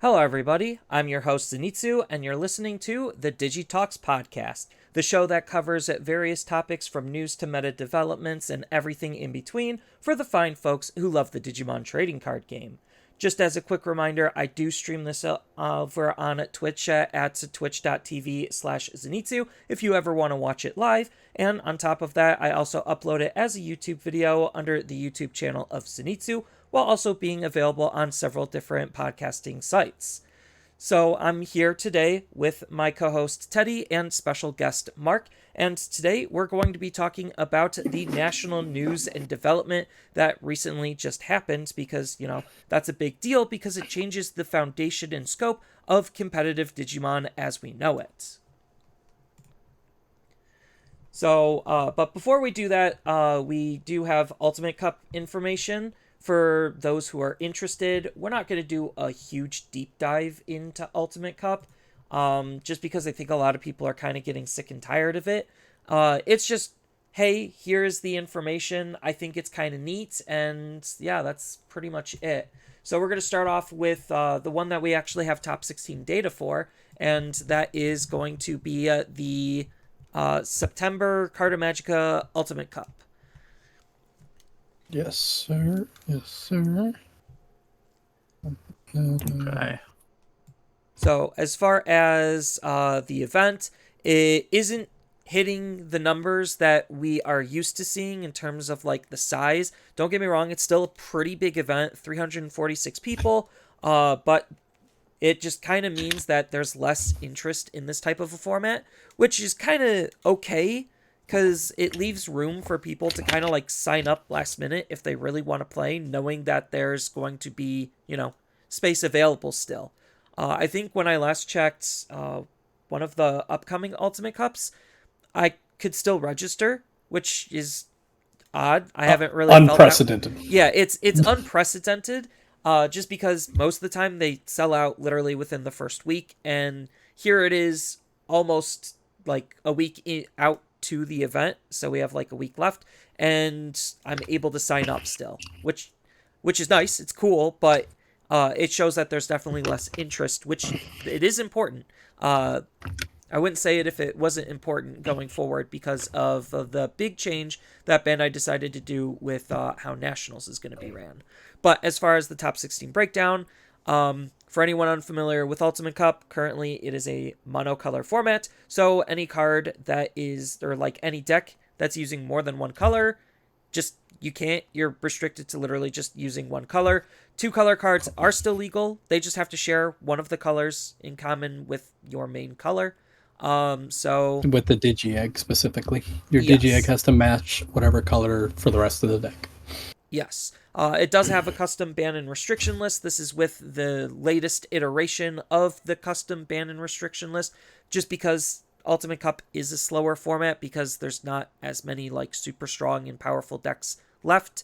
Hello, everybody. I'm your host, Zenitsu, and you're listening to the Digi Talks podcast, the show that covers various topics from news to meta developments and everything in between for the fine folks who love the Digimon trading card game. Just as a quick reminder, I do stream this over on Twitch at twitch.tv/Zenitsu if you ever want to watch it live. And on top of that, I also upload it as a YouTube video under the YouTube channel of Zenitsu, while also being available on several different podcasting sites. So I'm here today with my co-host Teddy and special guest Mark, and today we're going to be talking about the national news and development that recently just happened because, that's a big deal because it changes the foundation and scope of competitive Digimon as we know it. So, but before we do that, we do have Ultimate Cup information. For those who are interested, we're not going to do a huge deep dive into Ultimate Cup, just because I think a lot of people are kind of getting sick and tired of it. It's just, hey, here's the information. I think it's kind of neat, and yeah, that's pretty much it. So we're going to start off with the one that we actually have top 16 data for, and that is going to be the September Cartomagica Ultimate Cup. Yes, sir. Yes, sir. Okay. So as far as the event, it isn't hitting the numbers that we are used to seeing in terms of like the size. Don't get me wrong, it's still a pretty big event, 346 people, but it just kind of means that there's less interest in this type of a format, which is kind of okay, because it leaves room for people to kind of like sign up last minute if they really want to play, knowing that there's going to be, space available still. I think when I last checked one of the upcoming Ultimate Cups, I could still register, which is odd. I haven't really unprecedented. Felt that. Yeah, it's unprecedented. Just because most of the time they sell out literally within the first week, and here it is almost like a week out to the event, so we have like a week left, and I'm able to sign up still, which is nice. It's cool, but it shows that there's definitely less interest, which it is important. I wouldn't say it if it wasn't important going forward because of the big change that Bandai decided to do with how Nationals is going to be ran. But as far as the top 16 breakdown, for anyone unfamiliar with Ultimate Cup, currently it is a monocolor format, so any card that is, or like any deck that's using more than one color, you're restricted to literally just using one color. Two color cards are still legal, they just have to share one of the colors in common with your main color. So with the Digi Egg specifically, your yes. Digi Egg has to match whatever color for the rest of the deck. Yes. It does have a custom ban and restriction list. This is with the latest iteration of the custom ban and restriction list, just because Ultimate Cup is a slower format because there's not as many like super strong and powerful decks left.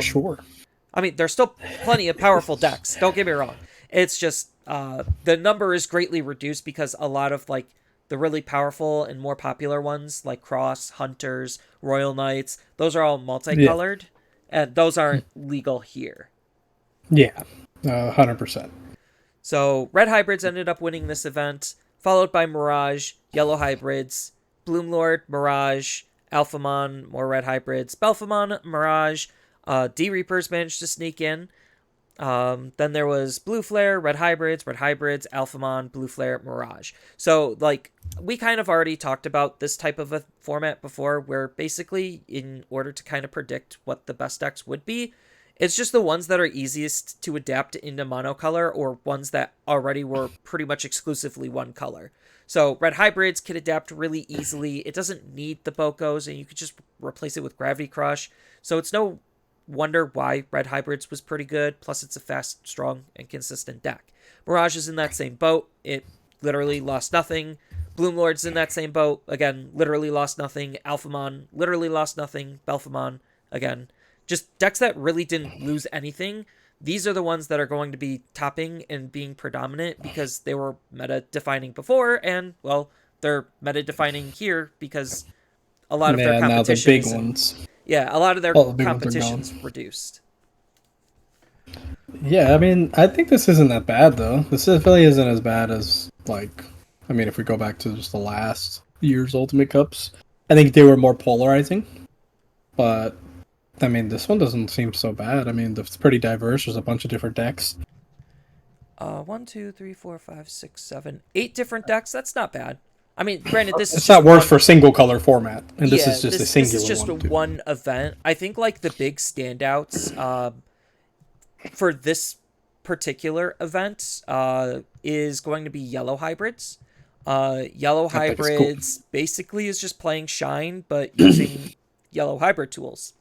Sure. I mean, there's still plenty of powerful decks. Don't get me wrong. It's just the number is greatly reduced because a lot of like the really powerful and more popular ones like Cross, Hunters, Royal Knights, those are all multicolored. Yeah. And those aren't legal here. Yeah, 100%. So Red Hybrids ended up winning this event, followed by Mirage, Yellow Hybrids, Bloomlord, Mirage, Alphamon, more Red Hybrids, Belphamon, Mirage, D-Reapers managed to sneak in. Then there was Blue Flare, Red Hybrids, Alphamon, Blue Flare, Mirage. So, like, we kind of already talked about this type of a format before, where basically, in order to kind of predict what the best decks would be, it's just the ones that are easiest to adapt into monocolor, or ones that already were pretty much exclusively one color. So, Red Hybrids can adapt really easily. It doesn't need the Bokos, and you could just replace it with Gravity Crush. So, it's no wonder why Red Hybrids was pretty good, plus it's a fast, strong, and consistent deck. Mirage is in that same boat. It literally lost nothing. Bloomlord's in that same boat. Again, literally lost nothing. Alphamon literally lost nothing. Belphamon, again. Just decks that really didn't lose anything. These are the ones that are going to be topping and being predominant because they were meta-defining before, and, well, they're meta-defining here because a lot of their competition. Now the big ones. Yeah, a lot of their competition's reduced. Yeah, I mean, I think this isn't that bad though. Really isn't as bad as like, I mean, if we go back to just the last year's Ultimate Cups, I think they were more polarizing. But I mean, this one doesn't seem so bad. I mean, it's pretty diverse. There's a bunch of different decks. One, two, three, four, five, six, seven, 8 different decks. That's not bad. I mean, granted, this is It's just not worse one. for single color format, and this Yeah, is just a this is singular just a one too. one event. I think like the big standouts for this particular event is going to be yellow hybrids. Yellow That deck is cool. hybrids basically is just playing Shine, but using yellow hybrid tools.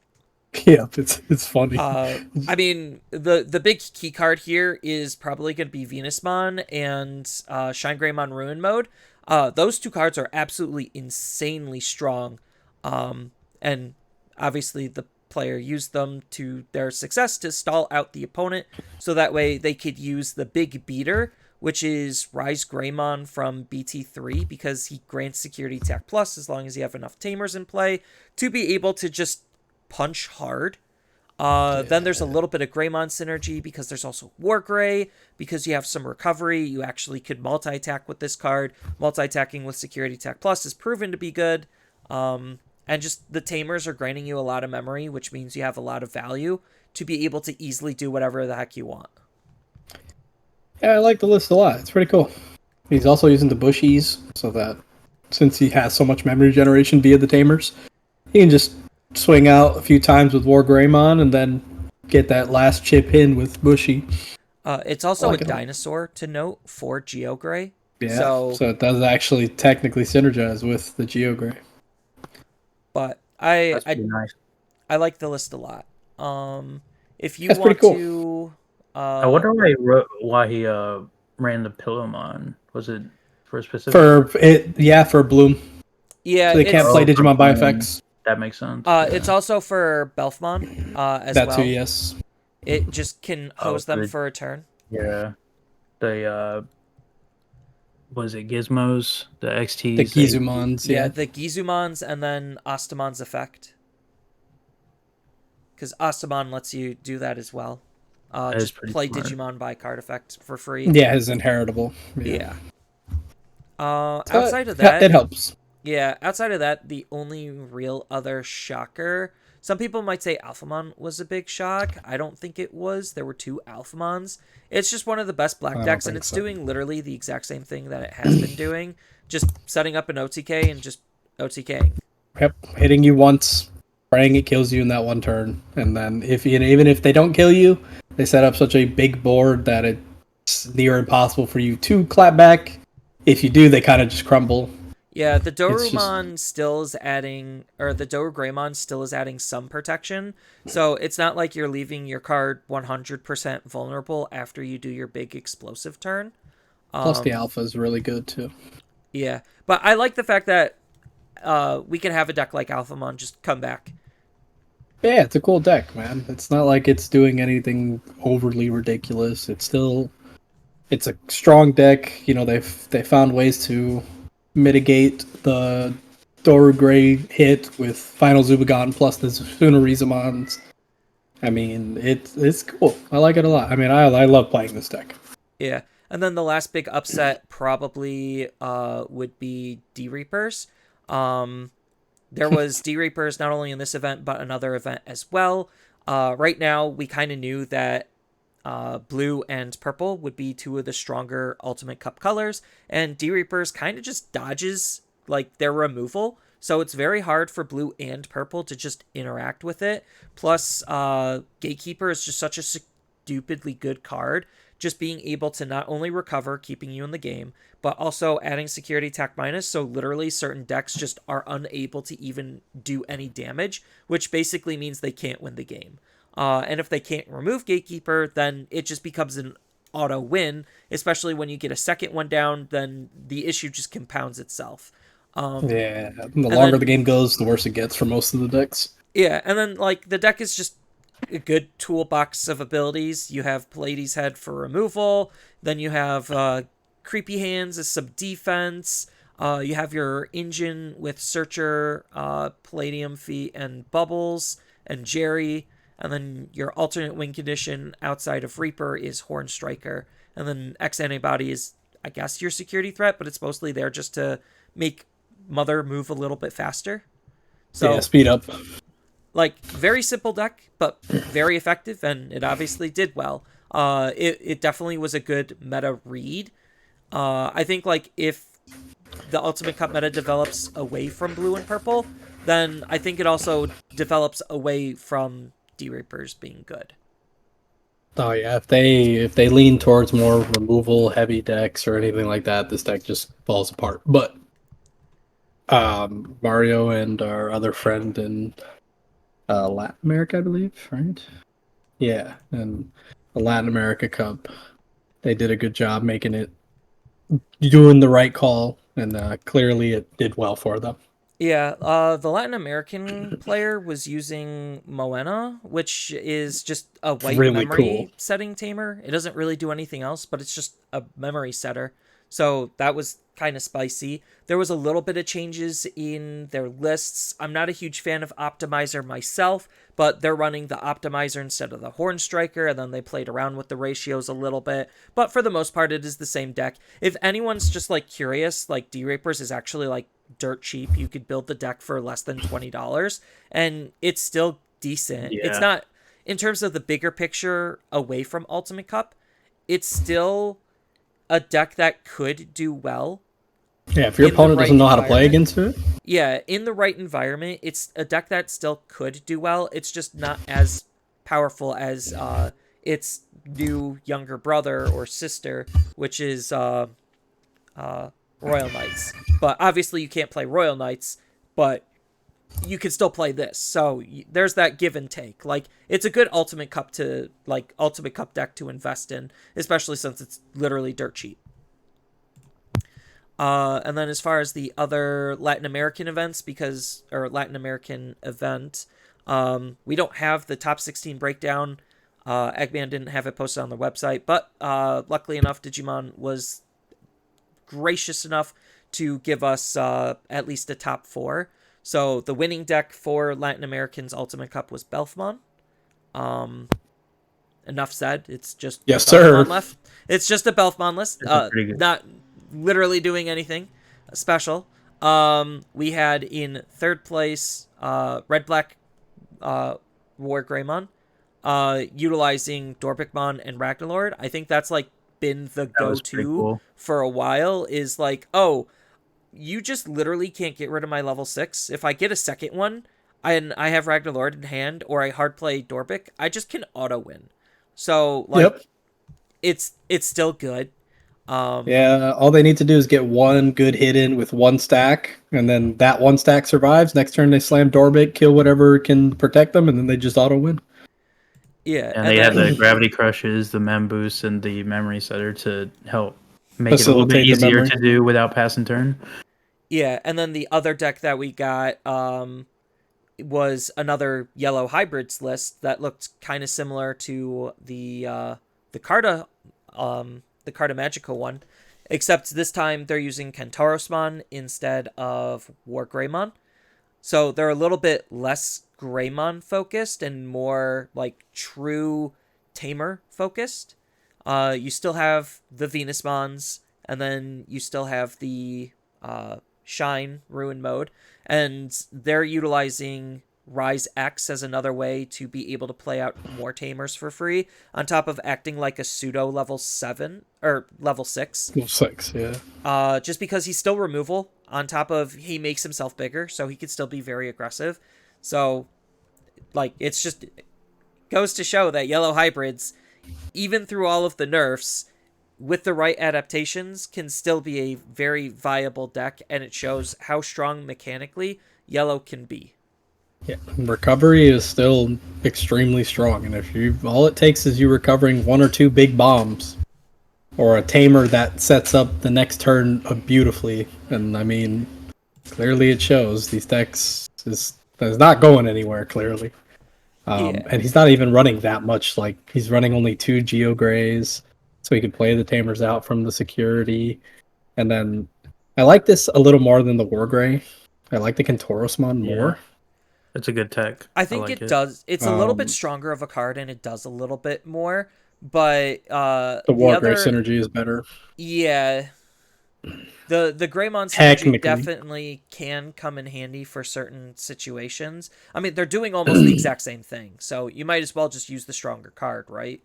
Yeah, it's funny. I mean, the big key card here is probably going to be Venusmon and Shine Greymon Ruin Mode. Those two cards are absolutely insanely strong, and obviously the player used them to their success to stall out the opponent, so that way they could use the big beater, which is Rise Greymon from BT3, because he grants Security Attack Plus as long as you have enough Tamers in play to be able to just punch hard. Then there's a little bit of Greymon synergy because there's also War Grey. Because you have some recovery, you actually could multi-attack with this card. Multi-attacking with Security Attack Plus is proven to be good. And just the Tamers are granting you a lot of memory, which means you have a lot of value to be able to easily do whatever the heck you want. Yeah, I like the list a lot. It's pretty cool. He's also using the bushies so that since he has so much memory generation via the tamers, he can just swing out a few times with War Greymon and then get that last chip in with Bushy. It's I also a like it. dinosaur to note for Geogray. Yeah, So, so it does actually technically synergize with the Geogray. but I That's I pretty nice. I like the list a lot. If you That's pretty want cool. to, I wonder why he ran the Pillowmon. Was it for a specific? For Bloom. yeah, So they can't it's play for Digimon by Bloom. effects. That makes sense. it's also for Belfmon as That well. too, yes. It just can hose them good. for a turn. Yeah. The was it Gizmos? The XTs. The Gizumons, Yeah, yeah. the Gizumons and then Ostamon's effect. Because Ostamon lets you do that as well. That is Just pretty play smart. Digimon by card effect for free. Yeah, his inheritable. Yeah. So Outside of that, it helps. yeah, outside of that, the only real other shocker. Some people might say Alphamon was a big shock. I don't think it was. There were 2 Alphamons. It's just one of the best black I don't decks, and think it's so. doing literally the exact same thing that it has been doing. Just setting up an OTK and just OTKing. Yep, hitting you once, praying it kills you in that one turn, and then even if they don't kill you, they set up such a big board that it's near impossible for you to clap back. If you do, they kind of just crumble. Yeah, the It's just Dorumon still is adding, or the Doru Greymon still is adding some protection. So it's not like you're leaving your card 100% vulnerable after you do your big explosive turn. plus the alpha is really good too. Yeah, but I like the fact that we can have a deck like Alphamon just come back. Yeah, it's a cool deck, man. It's not like it's doing anything overly ridiculous. It's a strong deck. You know, they found ways to mitigate the Doru Gray hit with Final Zubagon plus the Sunarizamons. I mean, it's cool. I like it a lot. I mean, I love playing this deck. Yeah, and then the last big upset probably would be D-Reapers. There was D-Reapers not only in this event, but another event as well. Right now, we kind of knew that blue and purple would be 2 of the stronger Ultimate Cup colors, and D-Reapers kind of just dodges like their removal, so it's very hard for blue and purple to just interact with it. Plus, Gatekeeper is just such a stupidly good card, just being able to not only recover, keeping you in the game, but also adding security attack minus, so literally certain decks just are unable to even do any damage, which basically means they can't win the game. And if they can't remove Gatekeeper, then it just becomes an auto win, especially when you get a second one down, then the issue just compounds itself. Yeah, the longer the game goes, the worse it gets for most of the decks. Yeah, and then like the deck is just a good toolbox of abilities. You have Pallades Head for removal, then you have Creepy Hands as some defense. You have your engine with Searcher, Palladium Feet, and Bubbles, and Jerry. and then your alternate win condition outside of Reaper is Horn Striker, and then X Antibody is, I guess, your security threat, but it's mostly there just to make Mother move a little bit faster. So Yeah, speed up. like very simple deck, but very effective, and it obviously did well. It definitely was a good meta read. I think like if the Ultimate Cup meta develops away from blue and purple, then I think it also develops away from D-Reapers being good. Oh yeah, if they lean towards more removal heavy decks or anything like that, this deck just falls apart. But Mario and our other friend in Latin America, I believe, right? Yeah, and the Latin America Cup, they did a good job making it doing the right call, and clearly it did well for them. Yeah, the Latin American player was using Moena, which is just a white Really cool. memory setting tamer. It doesn't really do anything else, but it's just a memory setter. So that was kind of spicy. There was a little bit of changes in their lists. I'm not a huge fan of Optimizer myself, but they're running the Optimizer instead of the Horn Striker, and then they played around with the ratios a little bit. But for the most part, it is the same deck. If anyone's just like curious, like D-Rapers is actually like dirt cheap. You could build the deck for less than $20, and it's still decent. Yeah. It's not, in terms of the bigger picture away from Ultimate Cup, it's still a deck that could do well. Yeah, if your In the opponent right doesn't know how to play environment. against it, Yeah, in the right environment, it's a deck that still could do well. It's just not as powerful as its new younger brother or sister, which is Royal Knights. But obviously, you can't play Royal Knights, but you can still play this. So there's that give and take. Like, it's a good Ultimate Cup deck to invest in, especially since it's literally dirt cheap. And then as far as the other Latin American events, Latin American event, we don't have the top 16 breakdown. Eggman didn't have it posted on the website, but luckily enough, Digimon was gracious enough to give us at least a top 4. So the winning deck for Latin American's Ultimate Cup was Belfmon. Enough said. It's just yes, a sir. Belfmon left. It's just a Belfmon list. Pretty good. Not literally doing anything special. We had in third place Red Black War Greymon, utilizing Dorbikmon and Ragnarlord. I think that's like been the That was pretty go-to cool. for a while. Is like, oh, you just literally can't get rid of my level 6. If I get a second one and I have Ragnarlord in hand, or I hard play Dorbik, I just can auto win. So like, Yep. it's still good. Yeah, all they need to do is get one good hit in with one stack, and then that one stack survives. Next turn they slam Dorbik, kill whatever can protect them, and then they just auto win. Yeah, And they have then, the gravity crushes, the mem boost, and the memory setter to help make it a little bit Facilitate the easier memory. to do without passing turn. yeah, and then the other deck that we got was another yellow hybrids list that looked kind of similar to the Carta Magica one, except this time they're using Kentorosmon instead of War Greymon. So they're a little bit less Greymon focused and more like true Tamer focused. You still have the Venusmons, and then you still have the Shine Ruin mode, and they're utilizing Rise X as another way to be able to play out more Tamers for free, on top of acting like a pseudo level 7 or level 6. 6, yeah. Just because he's still removal, on top of he makes himself bigger, so he could still be very aggressive. So, like, it's just goes to show that yellow hybrids, even through all of the nerfs, with the right adaptations, can still be a very viable deck, and it shows how strong mechanically yellow can be. Yeah, recovery is still extremely strong, and if you all it takes is you recovering one or two big bombs, or a tamer that sets up the next turn beautifully, and I mean, clearly it shows. These decks is not going anywhere clearly, Yeah. and he's not even running that much. Like he's running only 2 Geo Greys, so he can play the tamers out from the security, and then I like this a little more than the War Grey. I like the Kentorosmon more. It's a good tech. I think like it does. It's a little bit Um, stronger of a card, and it does a little bit more. But the the Wargrave other, synergy is better. yeah, the Greymon synergy Technically. definitely can come in handy for certain situations. I mean, they're doing almost the exact same thing, so you might as well just use the stronger card, right?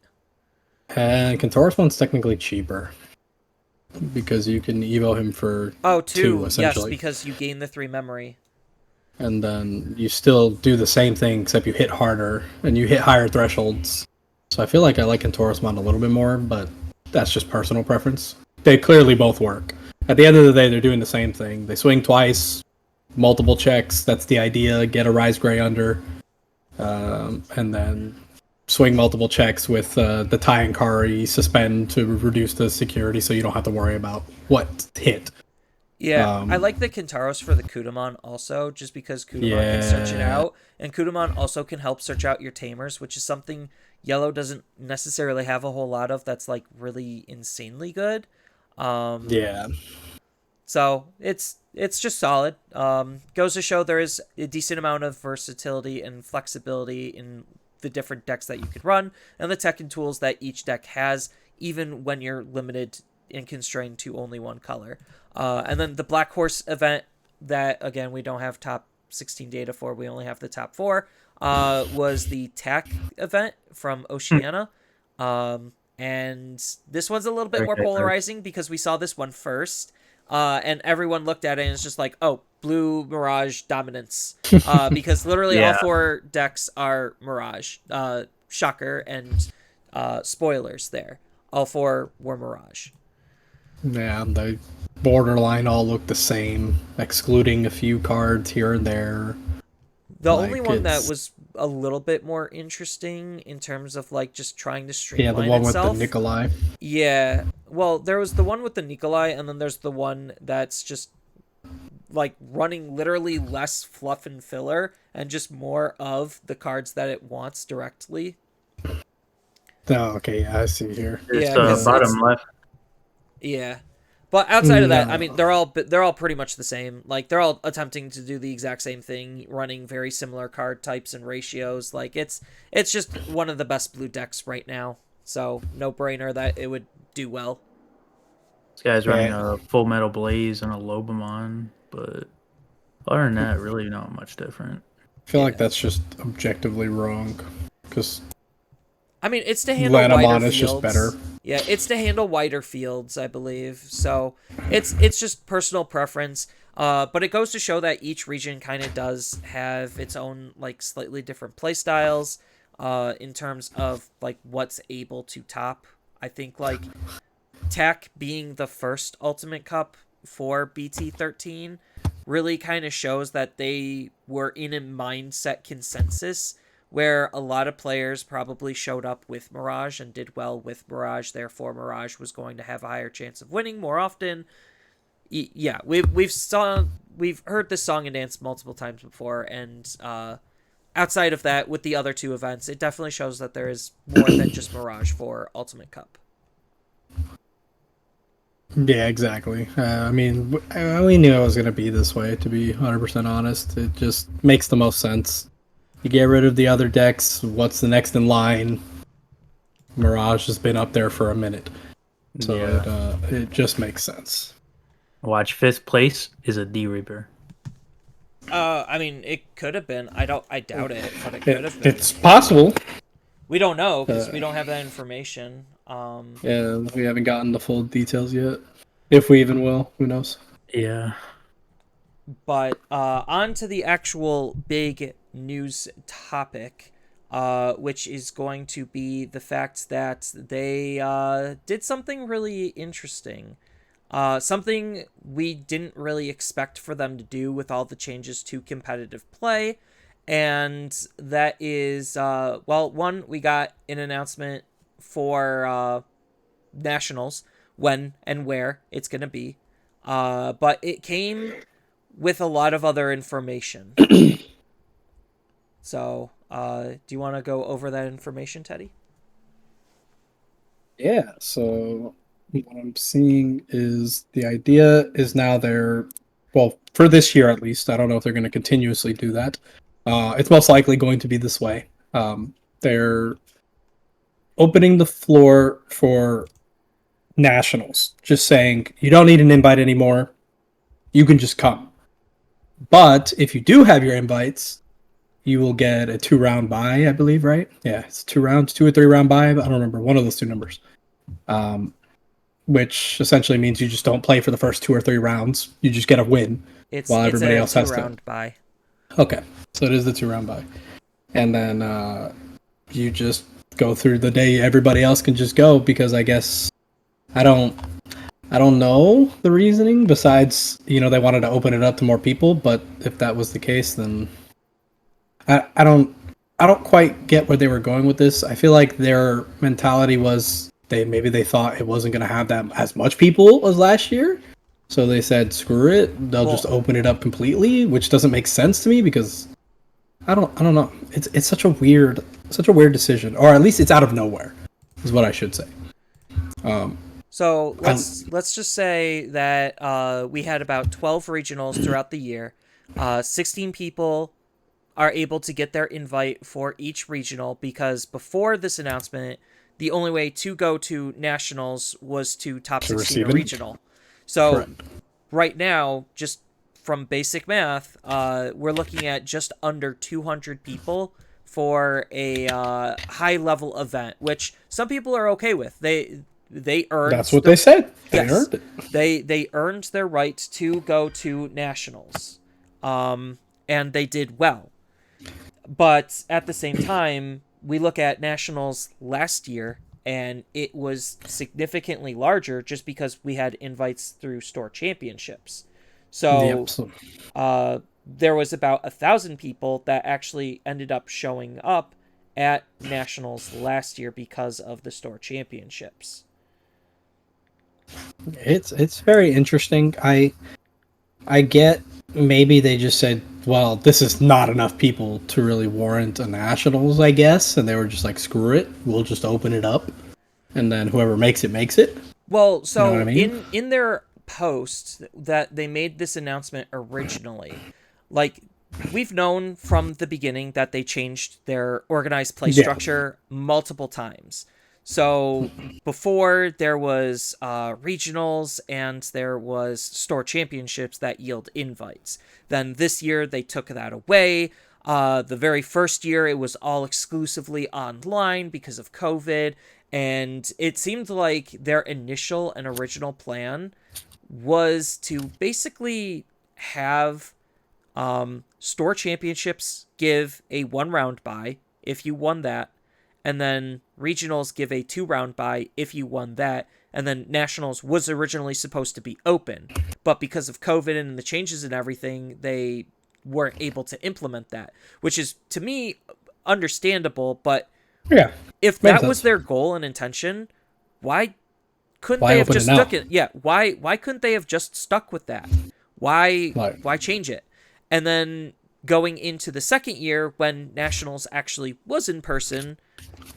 And Kentaurus one's technically cheaper because you can evo him for Oh, 2 two, yes, essentially. because you gain the 3 memory. And then you still do the same thing except you hit harder and you hit higher thresholds. So I feel like I like Kentaurus a little bit more, but that's just personal preference. They clearly both work. At the end of the day, they're doing the same thing. They swing twice, multiple checks. That's the idea. Get a Rise Gray under, and then swing multiple checks with the Tai and Kari suspend to reduce the security, so you don't have to worry about what hit. Yeah, I Um, like the Kintaros for the Kudamon also, just because Kudamon can search it yeah, out, and Kudamon also can help search out your Tamers, which is something Yellow doesn't necessarily have a whole lot of that's like really insanely good. Um, yeah. so it's just solid. Goes to show there is a decent amount of versatility and flexibility in the different decks that you could run, and the tech and tools that each deck has, even when you're limited and constrained to only one color. And then the Black Horse event that again we don't have top 16 data for, we only have the top 4. Was the TAC event from Oceania. And this one's a little bit Very more diverse. polarizing because we saw this one first. And everyone looked at it and it's just like, oh, blue Mirage dominance. Because literally all Yeah, 4 decks are Mirage. Shocker and spoilers there. All 4 were Mirage. Yeah, the borderline all look the same, excluding a few cards here and there. The only Like one that it's was a little bit more interesting in terms of like just trying to yeah, the streamline one with the itself. Nikolai. Yeah. Well, there was the one with the Nikolai, and then there's the one that's just like running literally less fluff and filler and just more of the cards that it wants directly. Oh, okay, yeah, I see here. it's Yeah, because bottom it's left. yeah. But outside of that, I mean, No, they're all pretty much the same. Like they're all attempting to do the exact same thing, running very similar card types and ratios. Like it's just one of the best blue decks right now. So no brainer that it would do well. This guy's running yeah, a Full Metal Blaze and a Lobamon, but other than that, really not much different. I feel like Yeah. that's just objectively wrong because I mean, it's to handle wider Lanamon is just better. fields. Yeah, it's to handle wider fields, I believe. So it's just personal preference. But it goes to show that each region kind of does have its own like slightly different play styles. In terms of like what's able to top. I think like Tech being the first Ultimate Cup for BT13 really kind of shows that they were in a mindset consensus where a lot of players probably showed up with Mirage and did well with Mirage. Therefore, Mirage was going to have a higher chance of winning more often. Yeah, we've heard this song and dance multiple times before, and outside of that, with the other 2 events, it definitely shows that there is more than just Mirage for Ultimate Cup. Yeah, exactly. I mean, we knew it was going to be this way, to be 100% honest. It just makes the most sense. You get rid of the other decks, what's the next in line? Mirage has been up there for a minute. So Yeah. it just makes sense. Watch, 5th place is a D Reaper. I mean, it could have been. I doubt it, but it could have been. It's possible. We don't know because we Uh, don't have that information. yeah, we haven't gotten the full details yet. If we even will, who knows? Yeah. But on to the actual big news topic, which is going to be the fact that they did something really interesting. Something we didn't really expect for them to do with all the changes to competitive play. And that is, well, one, we got an announcement for Nationals, when and where it's going to be. But it came with a lot of other information. So, do you want to go over that information, Teddy? Yeah, so what I'm seeing is the idea is now they're, well, for this year at least, I don't know if they're going to continuously do that, It's most likely going to be this way. They're opening the floor for nationals, just saying you don't need an invite anymore. You can just come. But if you do have your invites, you will get a 2-round bye, I believe, right? Yeah, it's 2 rounds, 2 or 3 round bye. I don't remember, one of those two numbers. Which essentially means you just don't play for the first 2 or 3 rounds. You just get a win while It's everybody a else two has to. round bye. Okay, so it is the 2 round bye, and then you just go through the day. Everybody else can just go because I guess I don't I don't know the reasoning besides they wanted to open it up to more people. But if that was the case, then I don't quite get where they were going with this. I feel like their mentality was they thought it wasn't going to have that as much people as last year. So they said, "Screw it! They'll just open it up completely," which doesn't make sense to me because I don't know. It's such a weird decision, or at least it's out of nowhere, is what I should say. So let's just say that we had about 12 regionals throughout the year. 16 people are able to get their invite for each regional because before this announcement, the only way to go to nationals was to top To 16 a receive it? regional. So Correct. right now, just from basic math, we're looking at just under 200 people for a high level event, which some people are okay with. They earned That's what they said. They yes, earned it. they earned their right to go to nationals, and they did well. But at the same time, we look at nationals last year, and it was significantly larger just because we had invites through store championships. So Yep. So there was about 1,000 people that actually ended up showing up at nationals last year because of the store championships. it's very interesting. I get maybe they just said, well, this is not enough people to really warrant a nationals, I guess, and they were just like, screw it, we'll just open it up, and then whoever makes it makes it. Well, You know what I so mean? in their post that they made this announcement originally, like we've known from the beginning that they changed their organized play Yeah. structure multiple times. So before there was regionals and there was store championships that yield invites. Then this year they took that away. The very first year it was all exclusively online because of COVID, and it seemed like their initial and original plan was to basically have store championships give a 1 round bye if you won that, and then regionals give a 2 round bye if you won that, and then nationals was originally supposed to be open, but because of COVID and the changes and everything, they weren't able to implement that, which is to me understandable. But Yeah. if Makes that was sense. their goal and intention, why couldn't Why they have open it just now? stuck it? Yeah, why couldn't they have just stuck with that? Why Like, why change it? And then going into the second year when nationals actually was in person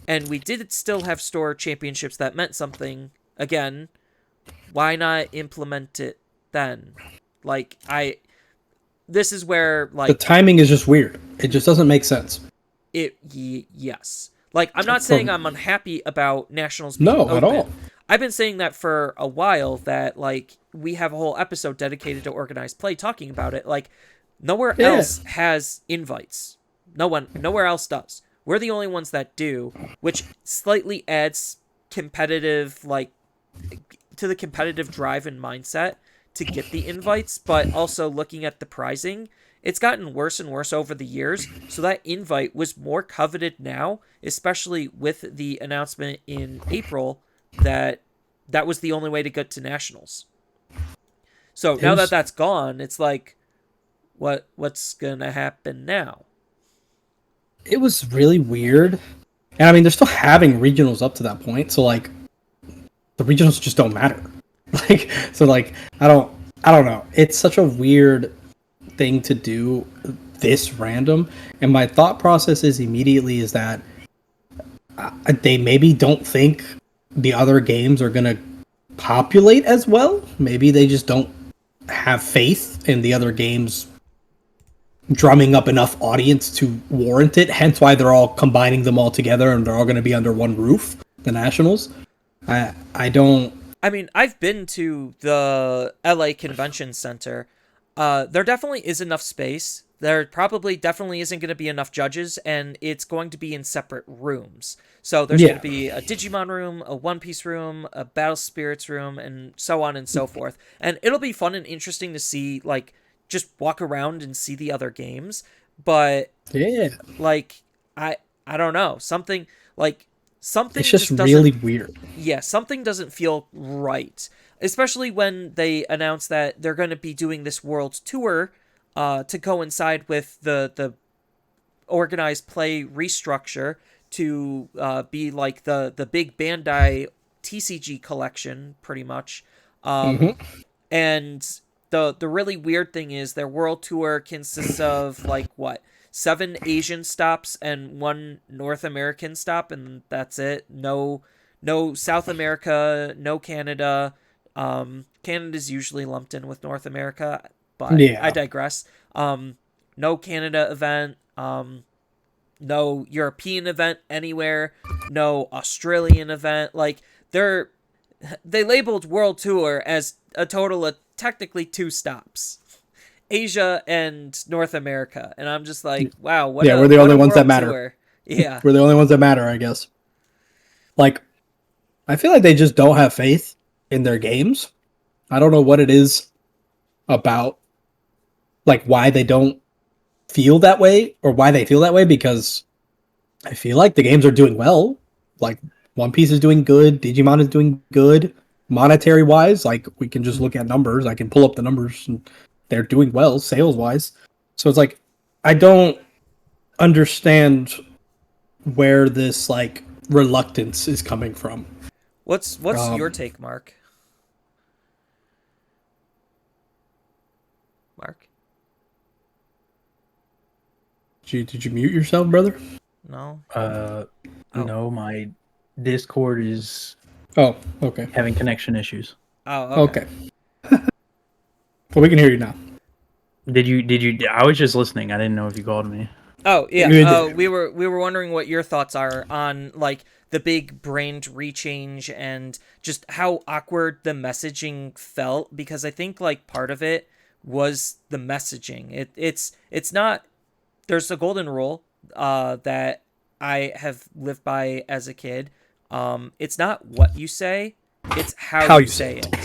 and we did still have store championships that meant something again, why not implement it then? Like I this is where the like timing is just weird. It just doesn't make sense. yes. Like I'm not saying I'm unhappy about nationals being No, at all. open. I've been saying that for a while that like we have a whole episode dedicated to organized play talking about it. Like nowhere Yeah. else has invites. Nowhere else does. We're the only ones that do, which slightly adds competitive like to the competitive drive and mindset to get the invites, but also looking at the pricing, it's gotten worse and worse over the years. So that invite was more coveted now, especially with the announcement in April that that was the only way to get to nationals. So now that that's gone, it's like what's going to happen now? It was really weird. And I mean, they're still having regionals up to that point, so like the regionals just don't matter. Like, so like I don't know. It's such a weird thing to do this random. And my thought process is immediately is that they maybe don't think the other games are gonna populate as well. Maybe they just don't have faith in the other games drumming up enough audience to warrant it. Hence why they're all combining them all together and they're all going to be under one roof. The Nationals. I don't. I mean, I've been to the LA Convention Center. There definitely is enough space. There probably definitely isn't going to be enough judges, and it's going to be in separate rooms. So there's going Yeah. to be a Digimon room, a One Piece room, a Battle Spirits room, and so on and so forth. And it'll be fun and interesting to see, like, just walk around and see the other games. But Yeah. like, I don't know, something like It's something just just really doesn't. weird. Yeah, something doesn't feel right, especially when they announce that they're going to be doing this world tour to coincide with the organized play restructure to be like the big Bandai TCG collection, pretty much. Um, Hmm. and the really weird thing is their world tour consists of like what, 7 Asian stops and 1 North American stop, and that's it. No South America, no Canada. Canada's usually lumped in with North America, but I Yeah. digress. No Canada event. No European event anywhere. No Australian event. Like they labeled World Tour as a total of technically 2 stops. Asia and North America. And I'm just like, wow, Yeah, we're the what only a ones that world matter. tour. Yeah. We're the only ones that matter, I guess. Like, I feel like they just don't have faith in their games. I don't know what it is about, like, why they don't feel that way or why they feel that way, because I feel like the games are doing well. Like, One Piece is doing good, Digimon is doing good, monetary wise. Like, we can just look at numbers. I can pull up the numbers and they're doing well sales wise. So it's like, I don't understand where this, like, reluctance is coming from. What's your Um, take, Mark? Mark? did you mute yourself, brother? No? Uh, Oh. no, my Discord is Oh, okay. having connection issues. Oh, okay. Okay. Well, we can hear you now. Did you? I was just listening. I didn't know if you called me. Oh, yeah. You did. We were wondering what your thoughts are on like the big brained rechange and just how awkward the messaging felt, because I think like part of it was the messaging. It's not, there's a golden rule that I have lived by as a kid. It's not what you say, it's how How you you say say it. it.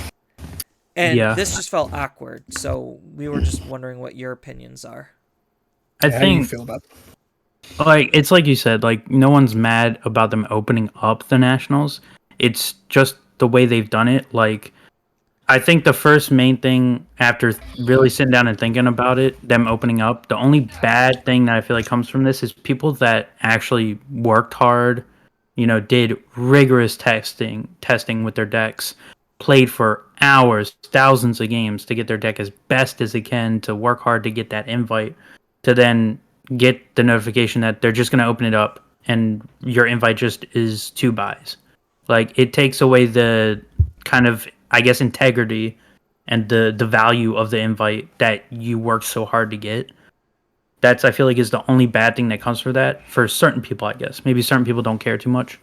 And Yeah, this just felt awkward. So we were just wondering what your opinions are. I How do you think feel about like it's like you said. Like no one's mad about them opening up the nationals. It's just the way they've done it. Like I think the first main thing after really sitting down and thinking about it, them opening up, the only bad thing that I feel like comes from this is people that actually worked hard, did rigorous testing with their decks, played for hours, thousands of games to get their deck as best as they can, to work hard to get that invite, to then get the notification that they're just going to open it up and your invite just is 2 buys. Like it takes away the kind of, I guess, integrity and the value of the invite that you worked so hard to get. That's, I feel like, is the only bad thing that comes for that for certain people. I guess maybe certain people don't care too much,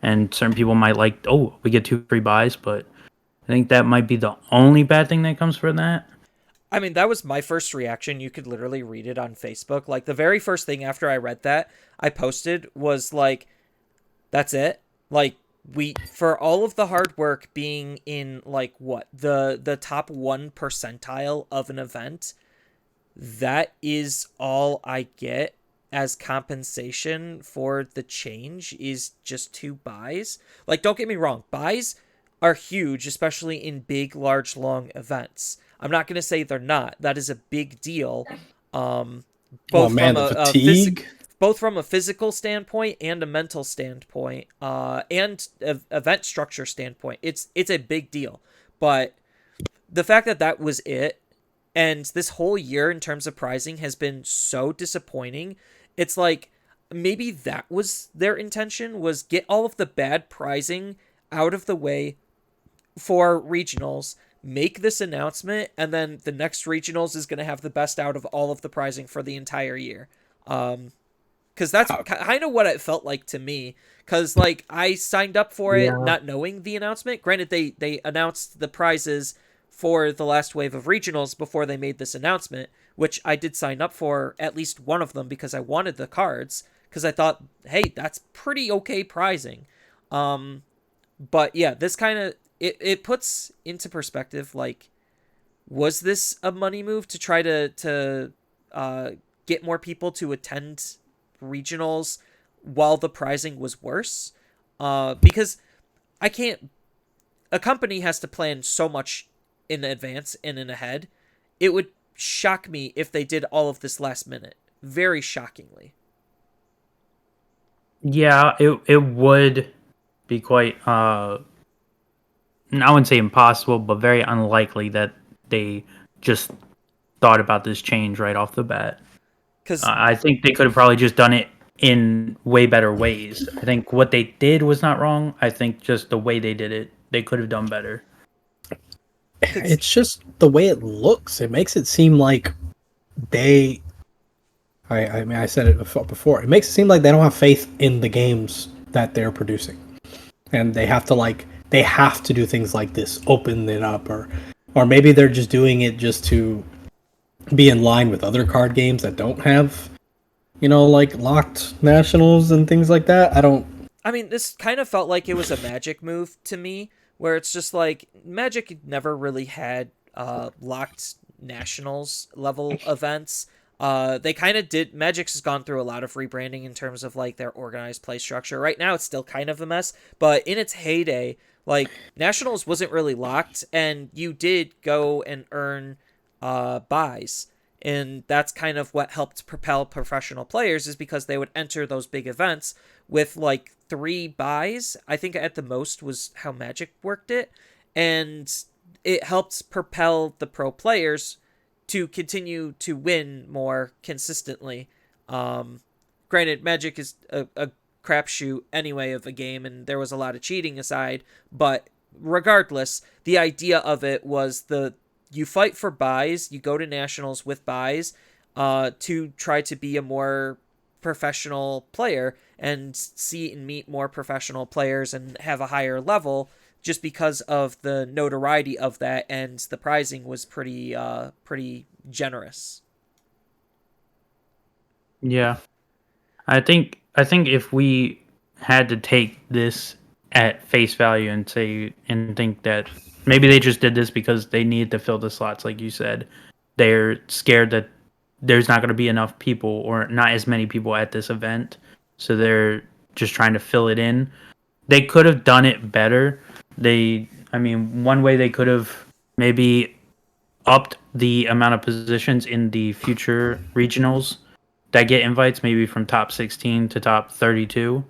and certain people might like, oh, we get 2 free buys. But I think that might be the only bad thing that comes from that. I mean, that was my first reaction. You could literally read it on Facebook. Like the very first thing after I read that, I posted was like, that's it. Like we, for all of the hard work being in like what, the top 1 percentile of an event, that is all I get as compensation for the change is just 2 buys. Like, don't get me wrong, buys are huge, especially in big, large, long events. I'm not going to say they're not. That is a big deal. Um, Oh both man, from the a physical, fatigue. both from a physical standpoint and a mental standpoint, and event structure standpoint. It's a big deal. But the fact that that was it, and this whole year in terms of pricing has been so disappointing. It's like maybe that was their intention, was get all of the bad pricing out of the way for regionals, make this announcement, and then the next regionals is going to have the best out of all of the prizing for the entire year. Because that's kind of what it felt like to me. Because like I signed up for it Yeah. not knowing the announcement. Granted, they announced the prizes for the last wave of regionals before they made this announcement, which I did sign up for at least one of them because I wanted the cards. Because I thought, hey, that's pretty okay prizing. But yeah, this kind of it puts into perspective like, was this a money move to try to get more people to attend regionals while the pricing was worse? Because I can't. A company has to plan so much in advance and in ahead. It would shock me if they did all of this last minute. Very shockingly. Yeah, it would be quite I wouldn't say impossible, but very unlikely that they just thought about this change right off the bat. Because I think they could have probably just done it in way better ways. I think what they did was not wrong. I think just the way they did it, they could have done better. It's just the way it looks. It makes it seem like they. I mean, I said it before. It makes it seem like they don't have faith in the games that they're producing, and they have to do things like this, open it up, or maybe they're just doing it just to be in line with other card games that don't have, like locked nationals and things like that. I don't. I mean, this kind of felt like it was a Magic move to me, where it's just like Magic never really had locked nationals level events. They kind of did. Magic's has gone through a lot of rebranding in terms of like their organized play structure. Right now, it's still kind of a mess, but in its heyday, like nationals wasn't really locked, and you did go and earn buys. And that's kind of what helped propel professional players, is because they would enter those big events with like 3 buys. I think at the most was how Magic worked it. And it helped propel the pro players to continue to win more consistently. Granted, Magic is a crapshoot anyway of a game, and there was a lot of cheating aside, but regardless, the idea of it was you fight for buys, you go to nationals with buys, to try to be a more professional player and see and meet more professional players and have a higher level, just because of the notoriety of that, and the prizing was pretty generous. Yeah. I think if we had to take this at face value and think that maybe they just did this because they needed to fill the slots, like you said, they're scared that there's not going to be enough people or not as many people at this event, so they're just trying to fill it in. They could have done it better. I mean, one way they could have maybe upped the amount of positions in the future regionals that get invites, maybe from top 16 to top 32.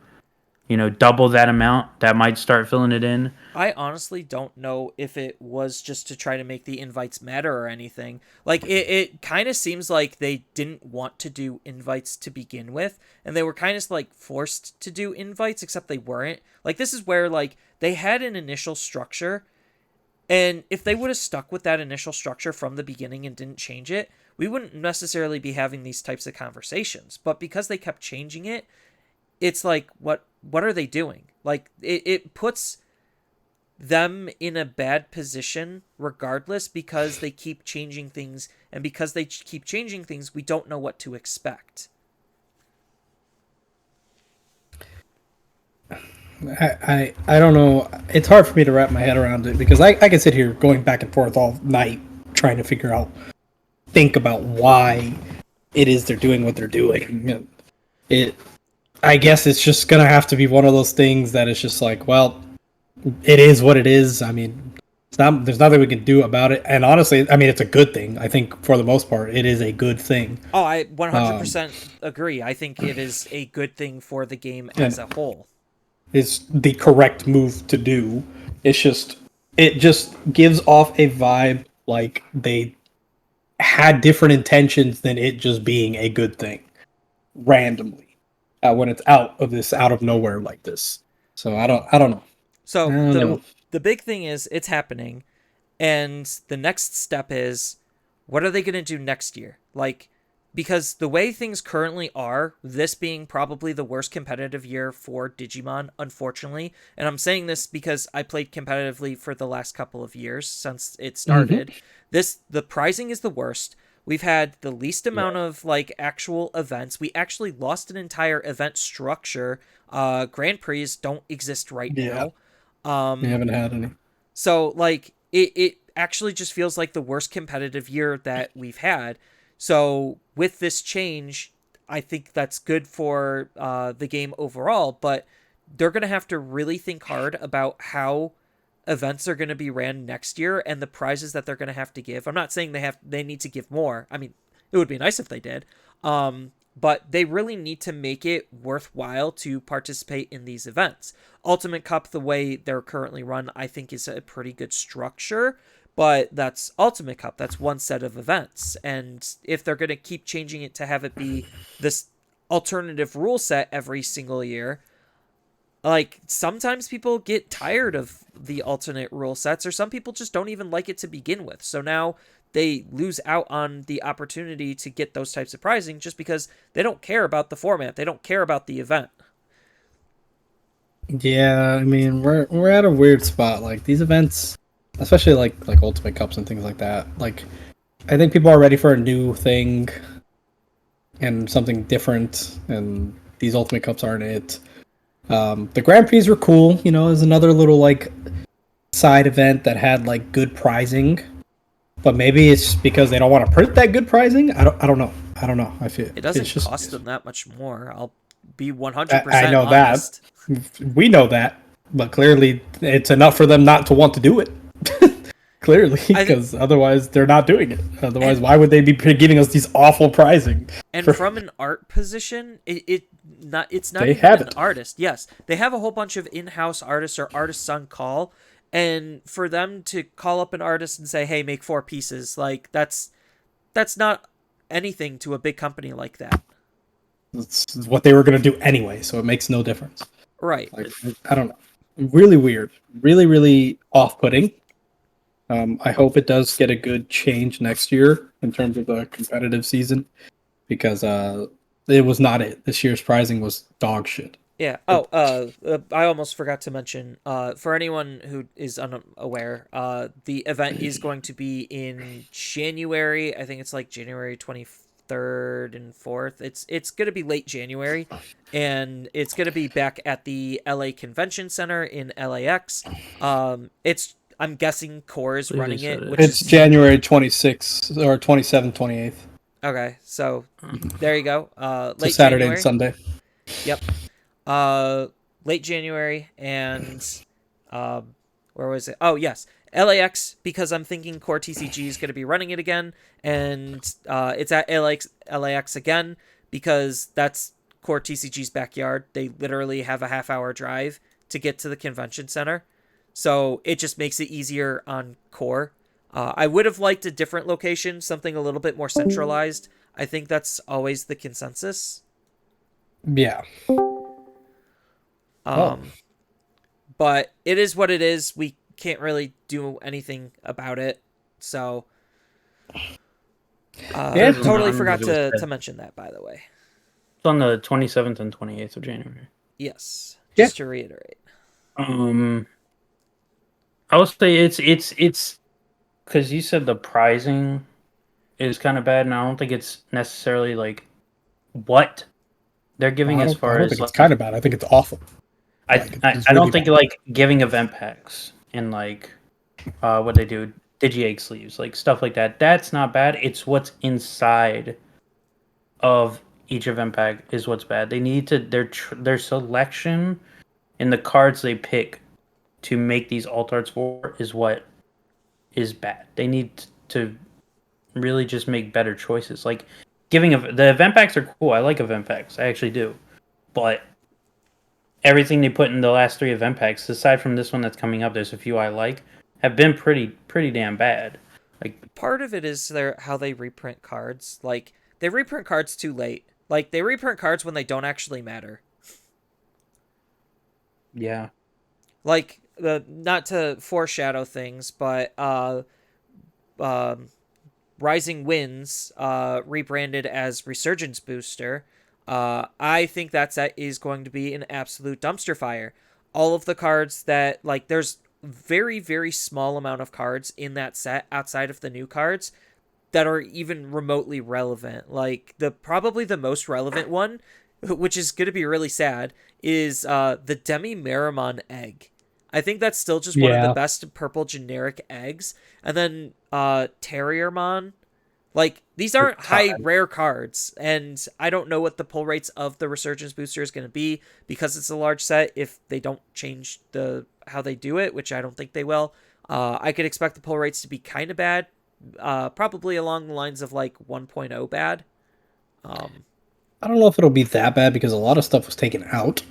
Double that amount. That might start filling it in. I honestly don't know if it was just to try to make the invites matter or anything. Like, it kind of seems like they didn't want to do invites to begin with, and they were kind of like forced to do invites, except they weren't. Like, this is where like they had an initial structure, and if they would have stuck with that initial structure from the beginning and didn't change it, we wouldn't necessarily be having these types of conversations. But because they kept changing it, it's like, what are they doing? Like, it puts them in a bad position regardless, because they keep changing things, and because they keep changing things, we don't know what to expect. I don't know. It's hard for me to wrap my head around it, because I can sit here going back and forth all night trying to think about why it is they're doing what they're doing. I guess it's just gonna have to be one of those things that it's just like, well, it is what it is. I mean, there's nothing we can do about it. And honestly, I mean, it's a good thing. I think for the most part, it is a good thing. Oh, I 100% agree. I think it is a good thing for the game as a whole. It's the correct move to do. It just gives off a vibe like they had different intentions than it just being a good thing randomly, when it's out of nowhere like this. So I don't know. So I don't know. the big thing is, it's happening. And the next step is, what are they going to do next year? Like, because the way things currently are, this being probably the worst competitive year for Digimon, unfortunately, and I'm saying this because I played competitively for the last couple of years since it started. The pricing is the worst. We've had the least amount of like actual events. We actually lost an entire event structure. Grand Prix don't exist right Yeah, now. we haven't had any. So like it actually just feels like the worst competitive year that we've had. So with this change, I think that's good for the game overall, but they're going to have to really think hard about how events are going to be ran next year and the prizes that they're going to have to give. I'm not saying they need to give more. I mean, it would be nice if they did. But they really need to make it worthwhile to participate in these events. Ultimate Cup, the way they're currently run, I think is a pretty good structure, but that's Ultimate Cup. That's one set of events. And if they're going to keep changing it to have it be this alternative rule set every single year, like sometimes people get tired of the alternate rule sets, or some people just don't even like it to begin with. So now they lose out on the opportunity to get those types of prizing just because they don't care about the format, they don't care about the event. Yeah, I mean we're at a weird spot. Like these events, especially like Ultimate Cups and things like that. Like I think people are ready for a new thing and something different, and these Ultimate Cups aren't it. The Grand Prix were cool. You know, as another little like side event that had like good prizing, but maybe it's because they don't want to print that good prizing. I don't know. I don't know. I feel It it's doesn't just cost them that much more. I'll be I 100% know that honest. we know that, but clearly it's enough for them not to want to do it. Clearly, I th- because otherwise they're not doing it. Otherwise, and why would they be giving us these awful pricing? and For from an art position, it's not they even have an it. artist. Yes, they have a whole bunch of in-house artists or artists on call, and for them to call up an artist and say, "Hey, make 4 pieces," like that's not anything to a big company like that. It's what they were going to do anyway, so it makes no difference. Right. Like I don't know, really weird, really off-putting. I hope it does get a good change next year in terms of the competitive season because it was not it. This year's prizing was dog shit. Yeah. I almost forgot to mention. For anyone who is unaware, the event is going to be in January. I think it's like January 23rd and 4th. It's going to be late January, and it's going to be back at the LA Convention Center in LAX. It's I'm guessing Core is I believe they running said it, it. which It's is January 26th or 27th, 28th. okay. So there you go. So Late Saturday and January. Sunday. Yep. uh Late January, and um where was it? Oh yes, LAX, because I'm thinking Core TCG is going to be running it again, and it's at LAX again because that's Core TCG's backyard. They literally have a half-hour drive to get to the convention center, so it just makes it easier on Core. I would have liked a different location, something a little bit more centralized. I think that's always the consensus. Yeah. Well, um but it is what it is. We can't really do anything about it. So, yeah. Says in the totally articles forgot it was to said. mention that, by the way. It's on the 27th and 28th of January. Yes, Yeah. just to reiterate. Um, I would say it's because you said the pricing is kind of bad, and I don't think it's necessarily like what they're Well, giving as I far don't as think it's like kind of bad. I think it's awful. Like it's I really don't think bad. like giving event packs and like what they do digi egg sleeves like stuff like that. That's not bad. It's what's inside of each event pack is what's bad. They need to their selection and the cards they pick to make these alt arts for is what is bad. They need to really just make better choices. Like the event packs are cool. I like event packs. I actually do. But everything they put in the last 3 event packs, aside from this one that's coming up, there's a few I like, have been pretty damn bad. Like Part of it is how they reprint cards. Like, they reprint cards too late. Like, they reprint cards when they don't actually matter. yeah. Like, not to foreshadow things, but um, Rising Winds, rebranded as Resurgence Booster, I think that set is going to be an absolute dumpster fire. All of the cards that, like, there's very, very small amount of cards in that set outside of the new cards that are even remotely relevant. Like, probably the most relevant one, which is going to be really sad, is the Demi Marimon egg. I think that's still just one of the Yeah. best purple generic eggs. And then Terriermon. Like, these aren't high rare cards, and I don't know what the pull rates of the Resurgence Booster is going to be because it's a large set if they don't change how they do it, which I don't think they will. I could expect the pull rates to be kind of bad, probably along the lines of like 1.0 bad. I don't know if it'll be that bad because a lot of stuff was taken out,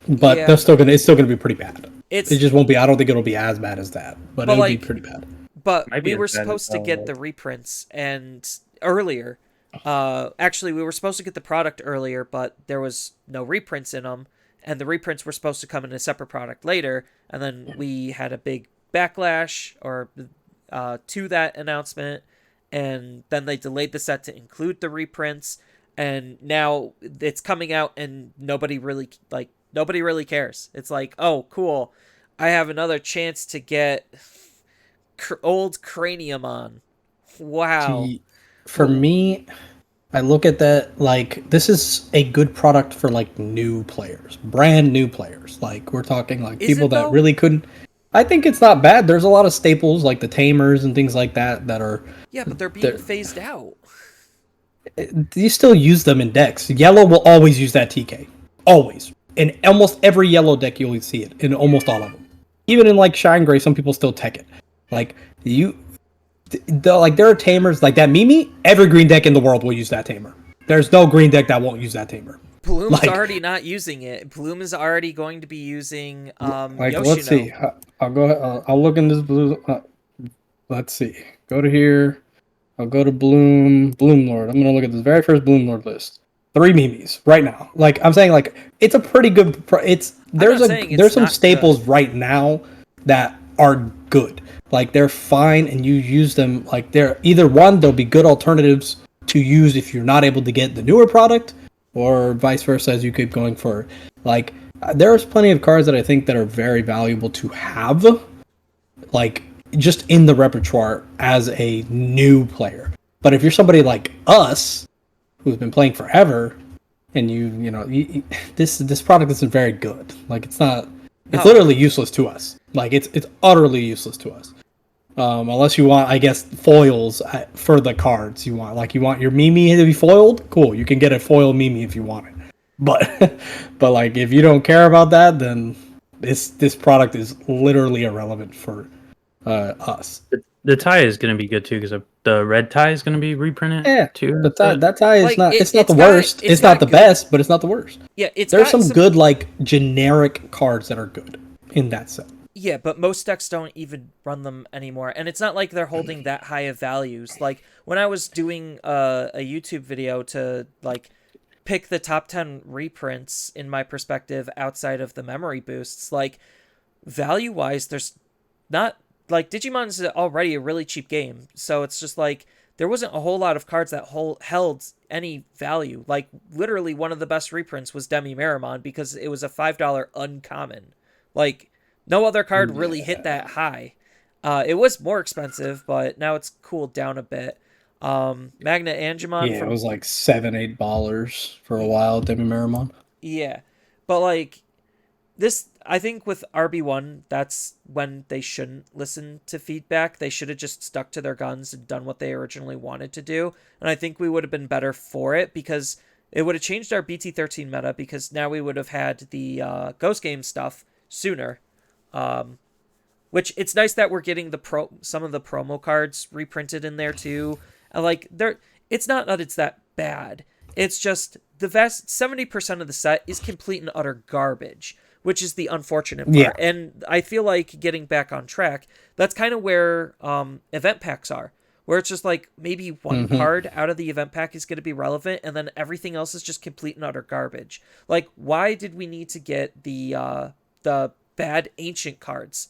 but Yeah. it's still gonna be pretty bad. It's It just won't be. I don't think it'll be as bad as that, but But, it'll be like, pretty bad. but Might be we as were bad as supposed to well, get the like- reprints and earlier. Actually, we were supposed to get the product earlier, but there was no reprints in them, and the reprints were supposed to come in a separate product later. And then we had a big backlash to that announcement, and then they delayed the set to include the reprints. And now it's coming out, and nobody really cares. It's like, oh, cool, I have another chance to get old Craniumon. Wow. See, for me, I look at that like this is a good product for like new players, brand new players. Like we're talking like Is people it, that though? really couldn't. I think it's not bad. There's a lot of staples like the tamers and things like that that are. Yeah, but they're being They're- phased out. You still use them in decks. Yellow will always use that TK, always. In almost every yellow deck, you'll see it in almost all of them. Even in like Shine Gray, some people still tech it. Like like there are tamers like that. Mimi, every green deck in the world will use that tamer. There's no green deck that won't use that tamer. Bloom's Like- already not using it. Bloom is already going to be using Like Yoshino. let's see. I'll go. I'll look in this blue. Let's see. Go to here. I'll go to Bloom Lord. I'm gonna look at this very first Bloom Lord list. 3 Mimis right now. Like I'm saying, like it's a pretty good. There's not saying it's there's some not staples good. right now that are good. Like they're fine, and you use them. Like they're either one, they'll be good alternatives to use if you're not able to get the newer product, or vice versa as you keep going for. Like there's plenty of cards that I think that are very valuable to have. Like just in the repertoire as a new player. But if you're somebody like us, who's been playing forever, and this product isn't very good. Like it's not. It's No. literally useless to us. Like it's utterly useless to us. Unless you want, I guess, foils for the cards you want your Mimi to be foiled. Cool, you can get a foil Mimi if you want it. But but like if you don't care about that, then this product is literally irrelevant for us. The tie is going to be good too because the red tie is going to be reprinted Yeah, too. but that tie is Like, not. It's not it's the got- worst. it's It's not got the good- best, but it's not the worst. Yeah, There's some good like generic cards that are good in that set. Yeah, but most decks don't even run them anymore, and it's not like they're holding that high of values. Like when I was doing a YouTube video to like pick the top 10 reprints in my perspective outside of the memory boosts, like value wise, there's not like Digimon's already a really cheap game, so it's just like there wasn't a whole lot of cards that held any value. Like literally one of the best reprints was Demi Marimon because it was a $5 uncommon. Like no other card really hit that high. It was more expensive, but now it's cooled down a bit. Magna Angemon Yeah, from it was like $7-8 for a while. Demi Marimon. yeah, but like this, I think with RB1, that's when they shouldn't listen to feedback. They should have just stuck to their guns and done what they originally wanted to do. And I think we would have been better for it because it would have changed our BT13 meta because now we would have had the Ghost Game stuff sooner. Which it's nice that we're getting some of the promo cards reprinted in there too. And like it's not that it's that bad. It's just the vast 70% of the set is complete and utter garbage, which is the unfortunate part. Yeah. And I feel like getting back on track, that's kind of where event packs are, where it's just like maybe one card out of the event pack is going to be relevant, and then everything else is just complete and utter garbage. Like, why did we need to get the bad ancient cards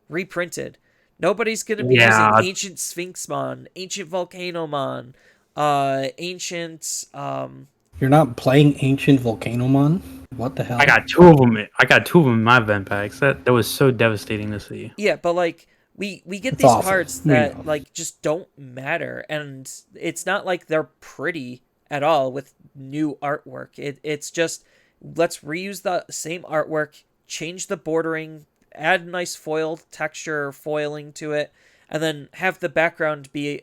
reprinted. Nobody's going to be using Yeah, ancient Sphinxmon, ancient Volcanomon, ancient You're not playing Ancient Volcanomon? What the hell? I got two of them. I got two of them in my event packs. That was so devastating to see. yeah, but like we get It's these awful. cards We that know. like just don't matter, and it's not like they're pretty at all with new artwork. It's just let's reuse the same artwork, change the bordering, add nice foil texture or foiling to it, and then have the background be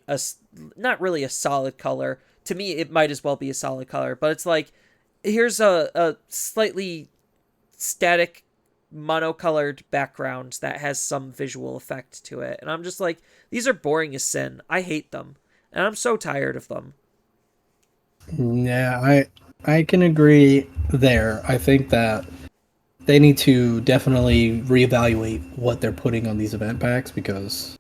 not really a solid color. To me, it might as well be a solid color, but it's like here's a slightly static monocolored background that has some visual effect to it. And I'm just like, these are boring as sin. I hate them. And I'm so tired of them. Yeah, I can agree there. I think that they need to definitely reevaluate what they're putting on these event packs because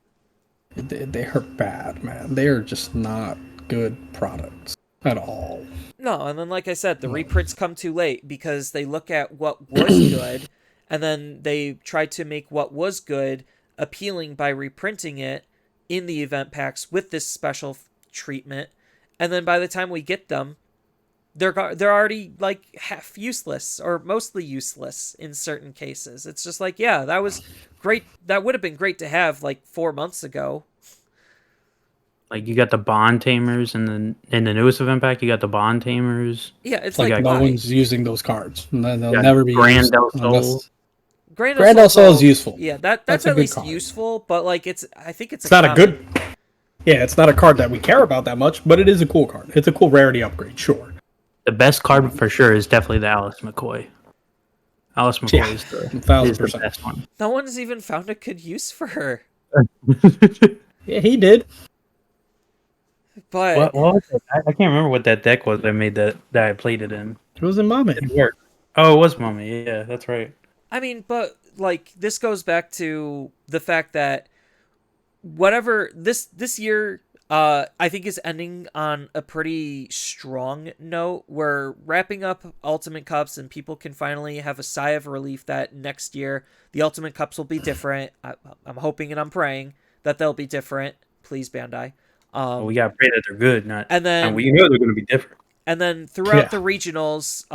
they are bad, man. They are just not good products at all. No, and then like I said, the reprints come too late because they look at what was good and then they try to make what was good appealing by reprinting it in the event packs with this special treatment. And then by the time we get them, they're already like half useless or mostly useless in certain cases. It's just like, yeah, that was great. That would have been great to have like 4 months ago. Like you got the Bond Tamers, and then in the newest event pack, you got the Bond Tamers. Yeah, it's Like like no why? one's using those cards. They'll Yeah, never be Grand used Del Sol. unless Grand Grand El Sol is useful. Yeah, That's that's a at good least card. useful, but like I think it's it's not a common. good. Yeah, it's not a card that we care about that much, but it is a cool card. It's a cool rarity upgrade, sure. The best card for sure is definitely the Alice McCoy. Alice McCoy Yeah, is the 1000%. best one. No one's even found a good use for her. Yeah, he did. But What was it? I can't remember what that deck was I made that I played it in. It was in Moment. It worked. Oh, it was Mummy. Yeah, that's right. I mean, but like this goes back to the fact that whatever this year I think is ending on a pretty strong note. We're wrapping up Ultimate Cups and people can finally have a sigh of relief that next year the Ultimate Cups will be different. I'm hoping and I'm praying that they'll be different. Please, Bandai. Well, we gotta pray that they're good, not And then and we know they're gonna be different. And then throughout Yeah. the regionals,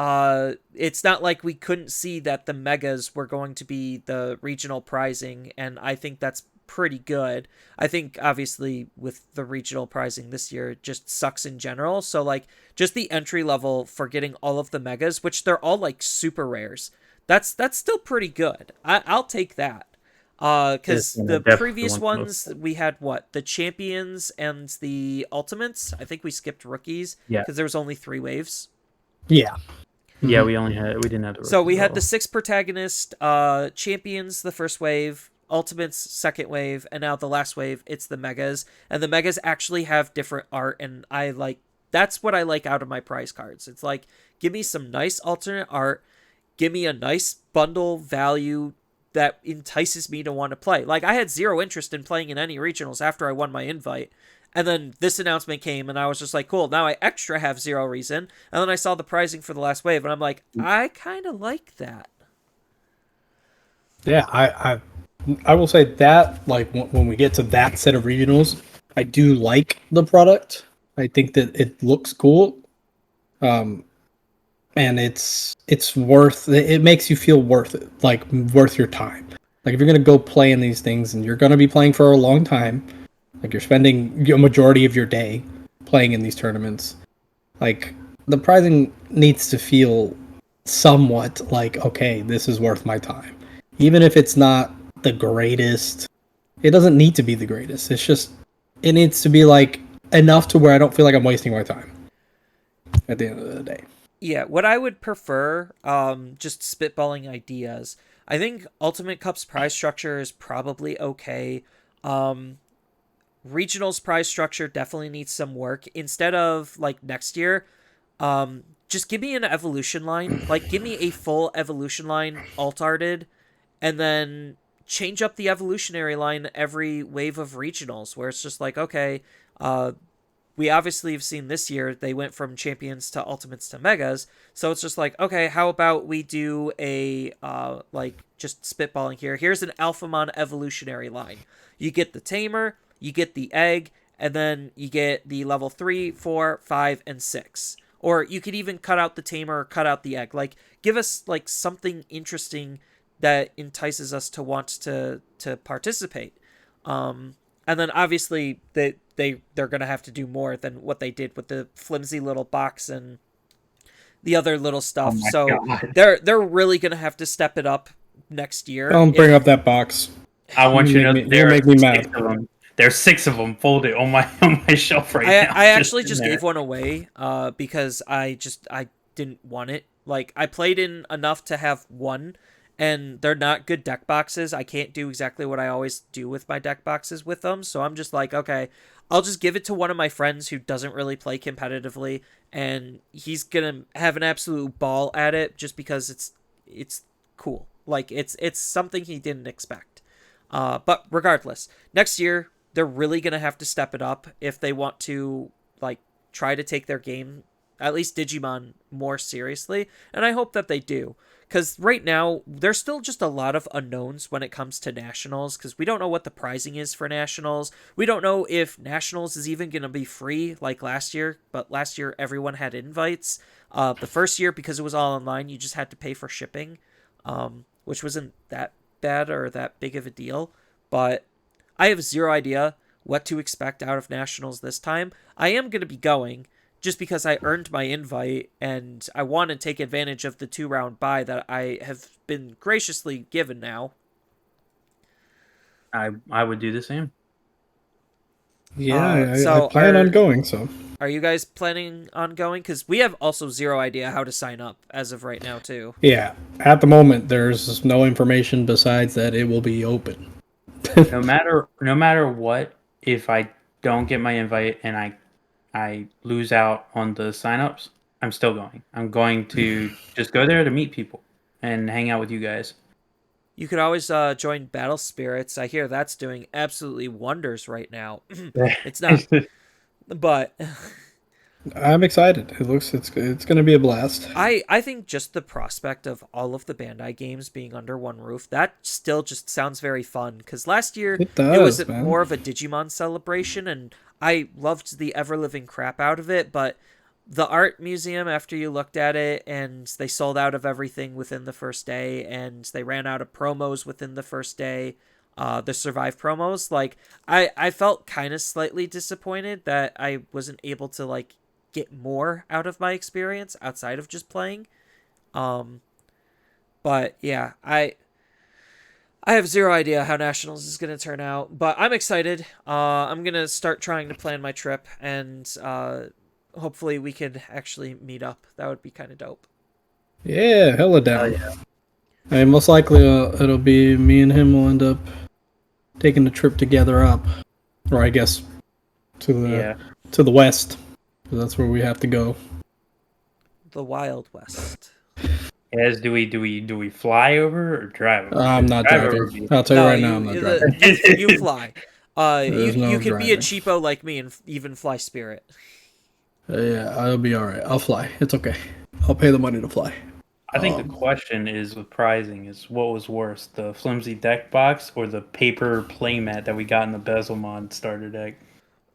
it's not like we couldn't see that the megas were going to be the regional prizing, and I think that's pretty good. I think obviously with the regional prizing this year, it just sucks in general. So like just the entry level for getting all of the megas, which they're all like super rares, that's still pretty good. I'll take that. Because Yeah, the definitely previous one of ones we had what the champions and the ultimates. I think we skipped rookies Yeah. because there was only 3 waves. Yeah. Yeah, we didn't have the So we rookies had at the all. 6 protagonist, champions the first wave, ultimates second wave, and now the last wave it's the megas. And the megas actually have different art, and that's what I like out of my prize cards. It's like give me some nice alternate art, give me a nice bundle value that entices me to want to play. Like I had zero interest in playing in any regionals after I won my invite. And then this announcement came and I was just like, cool, now I extra have zero reason. And then I saw the pricing for the last wave and I'm like, I kind of like that. Yeah, I will say that like when we get to that set of regionals, I do like the product. I think that it looks cool. And it's worth it makes you feel worth it, like worth your time. Like if you're gonna go play in these things and you're gonna be playing for a long time, like you're spending a majority of your day playing in these tournaments, like the pricing needs to feel somewhat like okay, this is worth my time. Even if it's not the greatest, it doesn't need to be the greatest. It's just it needs to be like enough to where I don't feel like I'm wasting my time at the end of the day. Yeah, what I would prefer, just spitballing ideas. I think Ultimate Cup's prize structure is probably okay. Regionals prize structure definitely needs some work. Instead of like next year, just give me an evolution line. Like give me a full evolution line alt arted, and then change up the evolutionary line every wave of regionals where it's just like, okay, we obviously have seen this year they went from champions to ultimates to megas, so it's just like, okay, how about we do a like just spitballing here. Here's an Alphamon evolutionary line. You get the Tamer, you get the Egg, and then you get the level 3, 4, 5, and 6. Or you could even cut out the Tamer or cut out the Egg. Like, give us, like, something interesting that entices us to want to participate. And then obviously they're gonna have to do more than what they did with the flimsy little box and the other little stuff. Oh my So God. they're really gonna have to step it up next year. Don't bring up that box. I want you to know make that me- there you are make me six mad. of them. There's 6 of them folded on my shelf right now. I actually just in there. gave one away because I didn't want it. Like, I played in enough to have one, and they're not good deck boxes. I can't do exactly what I always do with my deck boxes with them, so I'm just like, okay, I'll just give it to one of my friends who doesn't really play competitively, and he's gonna have an absolute ball at it just because it's cool. Like, it's something he didn't expect. But regardless, next year they're really gonna have to step it up if they want to, like, try to take their game, at least Digimon, more seriously, and I hope that they do. Because right now, there's still just a lot of unknowns when it comes to Nationals, because we don't know what the pricing is for Nationals. We don't know if Nationals is even going to be free like last year, but last year everyone had invites. The first year, because it was all online, you just had to pay for shipping, which wasn't that bad or that big of a deal. But I have zero idea what to expect out of Nationals this time. I am going to be going, just because I earned my invite and I want to take advantage of the 2-round bye that I have been graciously given now. I would do the same. Yeah, so I plan on going. So Are you guys planning on going? Because we have also zero idea how to sign up as of right now, too. yeah, at the moment there's no information besides that it will be open. No matter what, if I don't get my invite and I lose out on the signups, I'm still going. I'm going to just go there to meet people and hang out with you guys. You could always join Battle Spirits. I hear that's doing absolutely wonders right now. It's not, but I'm excited. It's going to be a blast. I think just the prospect of all of the Bandai games being under one roof, that still just sounds very fun. Because last year It it was does, man. more of a Digimon celebration, and I loved the ever-living crap out of it, but the art museum, after you looked at it, and they sold out of everything within the first day, and they ran out of promos within the first day, the Survive promos, like, I felt kind of slightly disappointed that I wasn't able to, like, get more out of my experience outside of just playing. But yeah, I have zero idea how Nationals is going to turn out, but I'm excited. I'm going to start trying to plan my trip, and hopefully we could actually meet up. That would be kind of dope. Yeah, hella down. yeah. And most likely it'll be me and him will end up taking the trip together up, or I guess to the west. 'Cause that's where we have to go. The Wild West. As do we fly over or drive over? I'm not Drive over driving. would be- I'll tell you right now, I'm not driving. You fly. There's no you can be a driving. cheapo like me and even fly Spirit. Yeah, I'll be all right. I'll fly. It's okay. I'll pay the money to fly. I think the question is with pricing is what was worse, the flimsy deck box or the paper playmat that we got in the Bezelmon starter deck?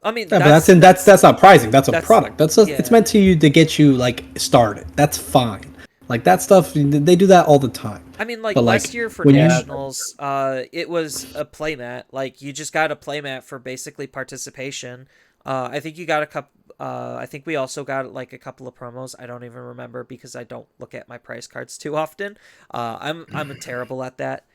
I mean, Yeah, but that's not pricing. That's a that's- product. That's just, yeah. it's meant to get you like started. That's fine. Like that stuff, they do that all the time. I mean, like, But, like, last year for when you- Nationals, it was a playmat. Like, you just got a playmat for basically participation. I think you got a couple. I think we also got like a couple of promos. I don't even remember because I don't look at my price cards too often. I'm terrible at that.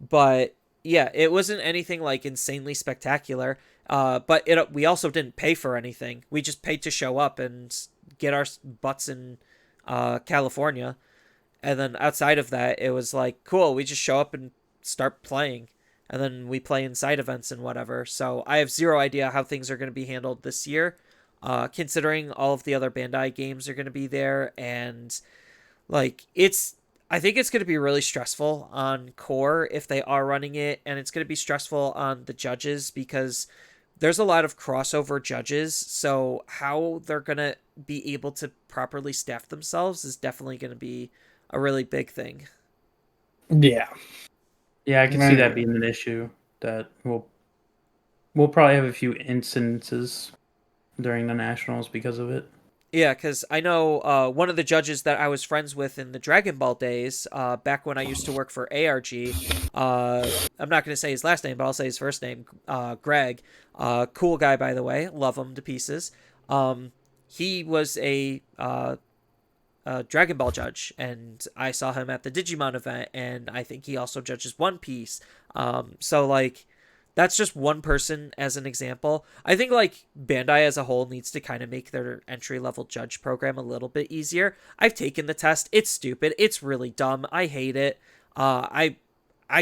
But yeah, it wasn't anything like insanely spectacular. But we also didn't pay for anything. We just paid to show up and get our butts in California. And then outside of that, it was like, cool, we just show up and start playing. And then we play in side events and whatever. So I have zero idea how things are going to be handled this year, considering all of the other Bandai games are going to be there. And, like, I think it's going to be really stressful on Core if they are running it. And it's going to be stressful on the judges because there's a lot of crossover judges. So how they're going to be able to properly staff themselves is definitely going to be a really big thing. Yeah. Yeah, I can see that being an issue. That we'll probably have a few incidences during the nationals because of it. Yeah, because I know one of the judges that I was friends with in the Dragon Ball days, back when I used to work for ARG. I'm not going to say his last name, but I'll say his first name, Greg. Cool guy, by the way. Love him to pieces. He was a Dragon Ball judge, and I saw him at the Digimon event, and I think he also judges One Piece. So like, that's just one person as an example. I think like Bandai as a whole needs to kind of make their entry level judge program a little bit easier. I've taken the test. It's stupid. It's really dumb. I hate it. I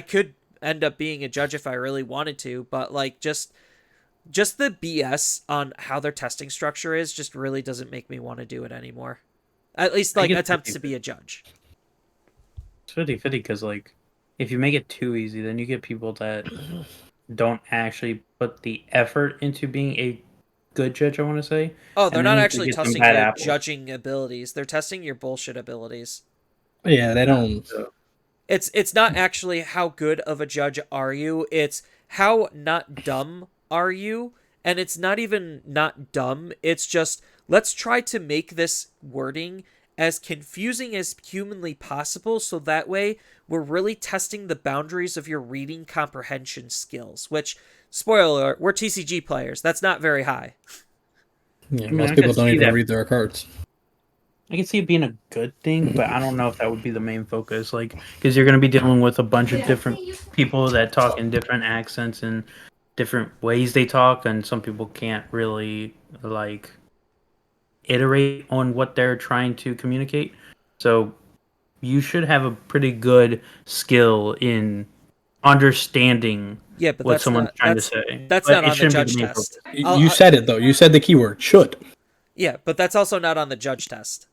could end up being a judge if I really wanted to, but like just the BS on how their testing structure is just really doesn't make me want to do it anymore. At least like attempts to be a judge. It's 50-50 because like if you make it too easy, then you get people that don't actually put the effort into being a good judge. I want to say. Oh, they're And not then you actually get some testing bad your apples. judging abilities. They're testing your bullshit abilities. Yeah, they don't. It's not actually how good of a judge are you. It's how not dumb are you, and it's not even not dumb. It's just let's try to make this wording as confusing as humanly possible so that way we're really testing the boundaries of your reading comprehension skills, which spoiler alert, we're TCG players. That's not very high. Yeah, I mean, most I people could don't see even that. read their cards. I can see it being a good thing, but I don't know if that would be the main focus. Like, because you're going to be dealing with a bunch of different people that talk in different accents and different ways they talk, and some people can't really like iterate on what they're trying to communicate. So you should have a pretty good skill in understanding Yeah, but what someone's trying to say, that's but not it on the shouldn't be the judge main test. focus. You said it though. You said the keyword should. Yeah, but that's also not on the judge test.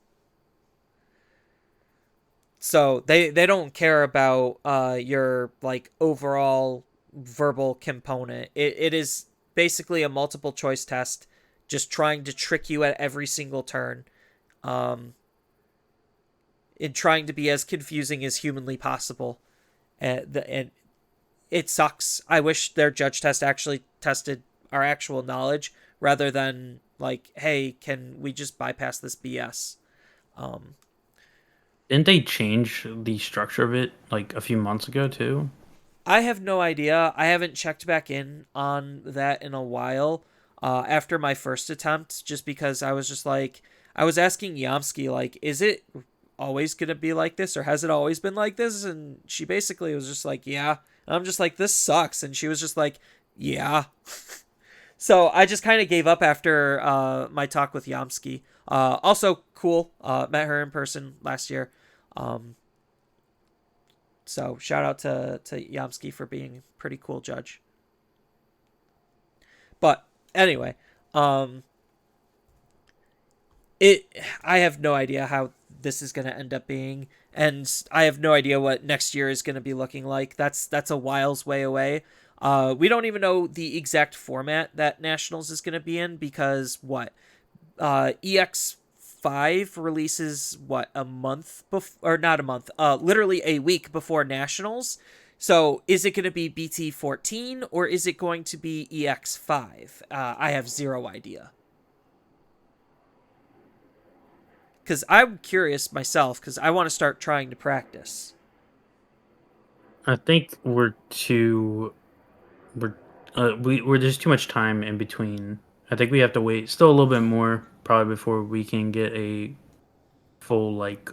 So they don't care about your like overall verbal component. It is basically a multiple choice test, just trying to trick you at every single turn, um, in trying to be as confusing as humanly possible. And it sucks. I wish their judge test actually tested our actual knowledge rather than like, hey, can we just bypass this BS? Um, Didn't they change the structure of it like a few months ago too? I have no idea. I haven't checked back in on that in a while. After my first attempt, just because I was just like, I was asking Yamski, like, is it always gonna be like this, or has it always been like this? And she basically was just like, yeah. And I'm just like, this sucks. And she was just like, yeah. So I just kind of gave up after my talk with Yamski. Also cool. Met her in person last year. Um, so shout out to Yamski for being a pretty cool judge. But anyway, um, it I have no idea how this is going to end up being, and I have no idea what next year is going to be looking like. That's a while's way away. We don't even know the exact format that Nationals is going to be in because what EX5 releases what a month before, or not a month, literally a week before Nationals. So is it going to be BT14 or is it going to be EX5? I have zero idea. Because I'm curious myself because I want to start trying to practice. I think we're there's too much time in between. I think we have to wait still a little bit more probably before we can get a full like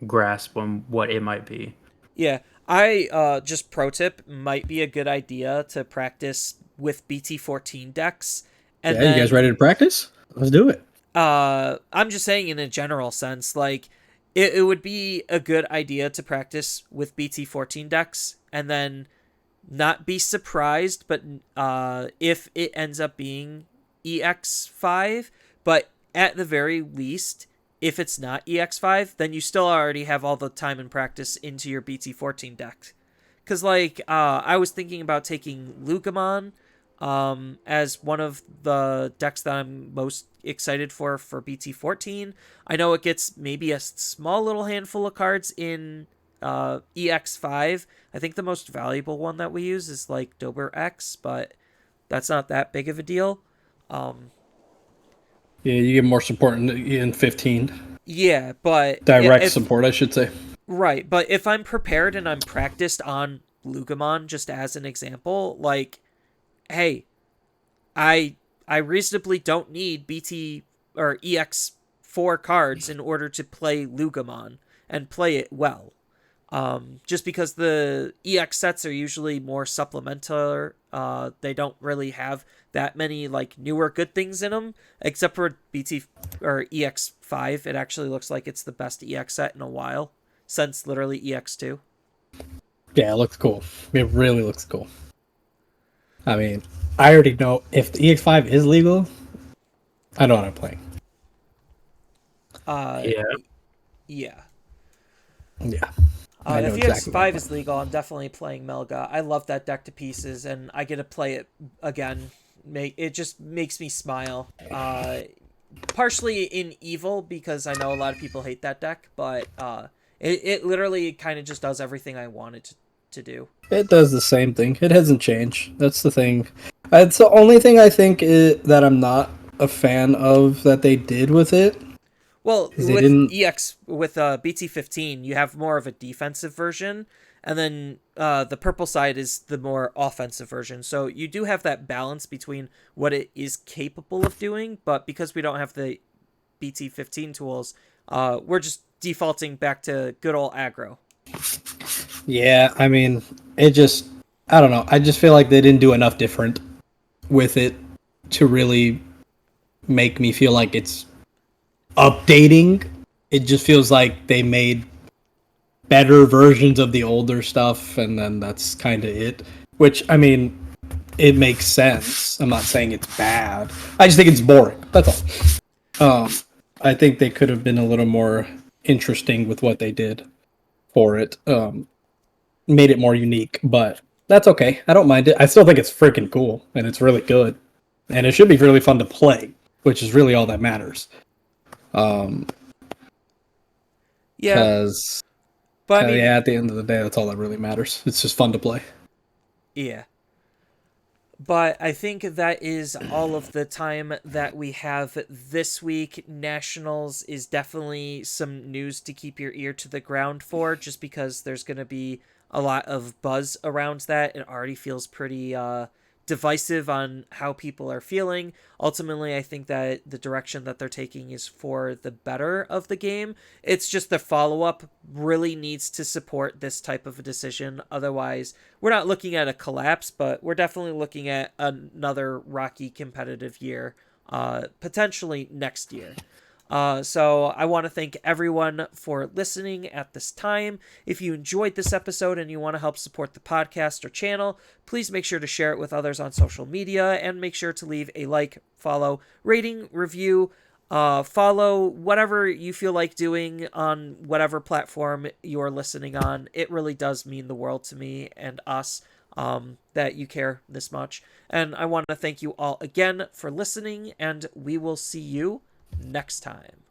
grasp on what it might be. Yeah, I just pro tip might be a good idea to practice with BT14 decks, and Yeah, you guys then ready to practice? Let's do it. I'm just saying in a general sense, like it would be a good idea to practice with BT14 decks, and then not be surprised, but if it ends up being EX5, but at the very least, if it's not EX5, then you still already have all the time and practice into your BT14 deck. Because, like, I was thinking about taking Lugamon as one of the decks that I'm most excited for BT14. I know it gets maybe a small little handful of cards in EX5. I think the most valuable one that we use is like Dober X, but that's not that big of a deal. Yeah, you get more support in 15. Yeah, but Direct if support, I should say. right, but if I'm prepared and I'm practiced on Lugamon, just as an example, like, hey, I I reasonably don't need BT or EX4 cards in order to play Lugamon and play it well. Just because the EX sets are usually more supplemental, they don't really have that many like newer good things in them, except for BT or EX5. It actually looks like it's the best EX set in a while since literally EX2. Yeah, it looks cool. It really looks cool. I mean, I already know if the EX5 is legal, I know what I'm playing. Uh, Yeah. yeah. Yeah, I know If exactly what I'm EX5 is playing. legal, I'm definitely playing Melga. I love that deck to pieces, and I get to play it again. It just makes me smile. Partially in evil because I know a lot of people hate that deck, but it literally kind of just does everything I wanted to do. It does the same thing. It hasn't changed. That's the thing. It's the only thing I think that I'm not a fan of that they did with it. Well, Is they with didn't. BT15, you have more of a defensive version, and then the purple side is the more offensive version. So you do have that balance between what it is capable of doing, but because we don't have the BT15 tools, we're just defaulting back to good old aggro. Yeah, I mean, it just. I don't know. I just feel like they didn't do enough different with it to really make me feel like it's updating. It just feels like they made better versions of the older stuff, and then that's kind of it. Which, I mean, it makes sense. I'm not saying it's bad. I just think it's boring. That's all. I think they could have been a little more interesting with what they did for it. Made it more unique, but that's okay. I don't mind it. I still think it's freaking cool, and it's really good, and it should be really fun to play, which is really all that matters. Yeah, Because but I mean, yeah, at the end of the day, that's all that really matters. It's just fun to play. yeah. But I think that is all of the time that we have this week. Nationals is definitely some news to keep your ear to the ground for, just because there's going to be a lot of buzz around that. It already feels pretty divisive on how people are feeling. Ultimately, I think that the direction that they're taking is for the better of the game. It's just the follow-up really needs to support this type of a decision. Otherwise, we're not looking at a collapse, but we're definitely looking at another rocky competitive year, potentially next year. So I want to thank everyone for listening at this time. If you enjoyed this episode and you want to help support the podcast or channel, please make sure to share it with others on social media and make sure to leave a like, follow, rating, review, follow whatever you feel like doing on whatever platform you're listening on. It really does mean the world to me and us that you care this much. And I want to thank you all again for listening, and we will see you next time.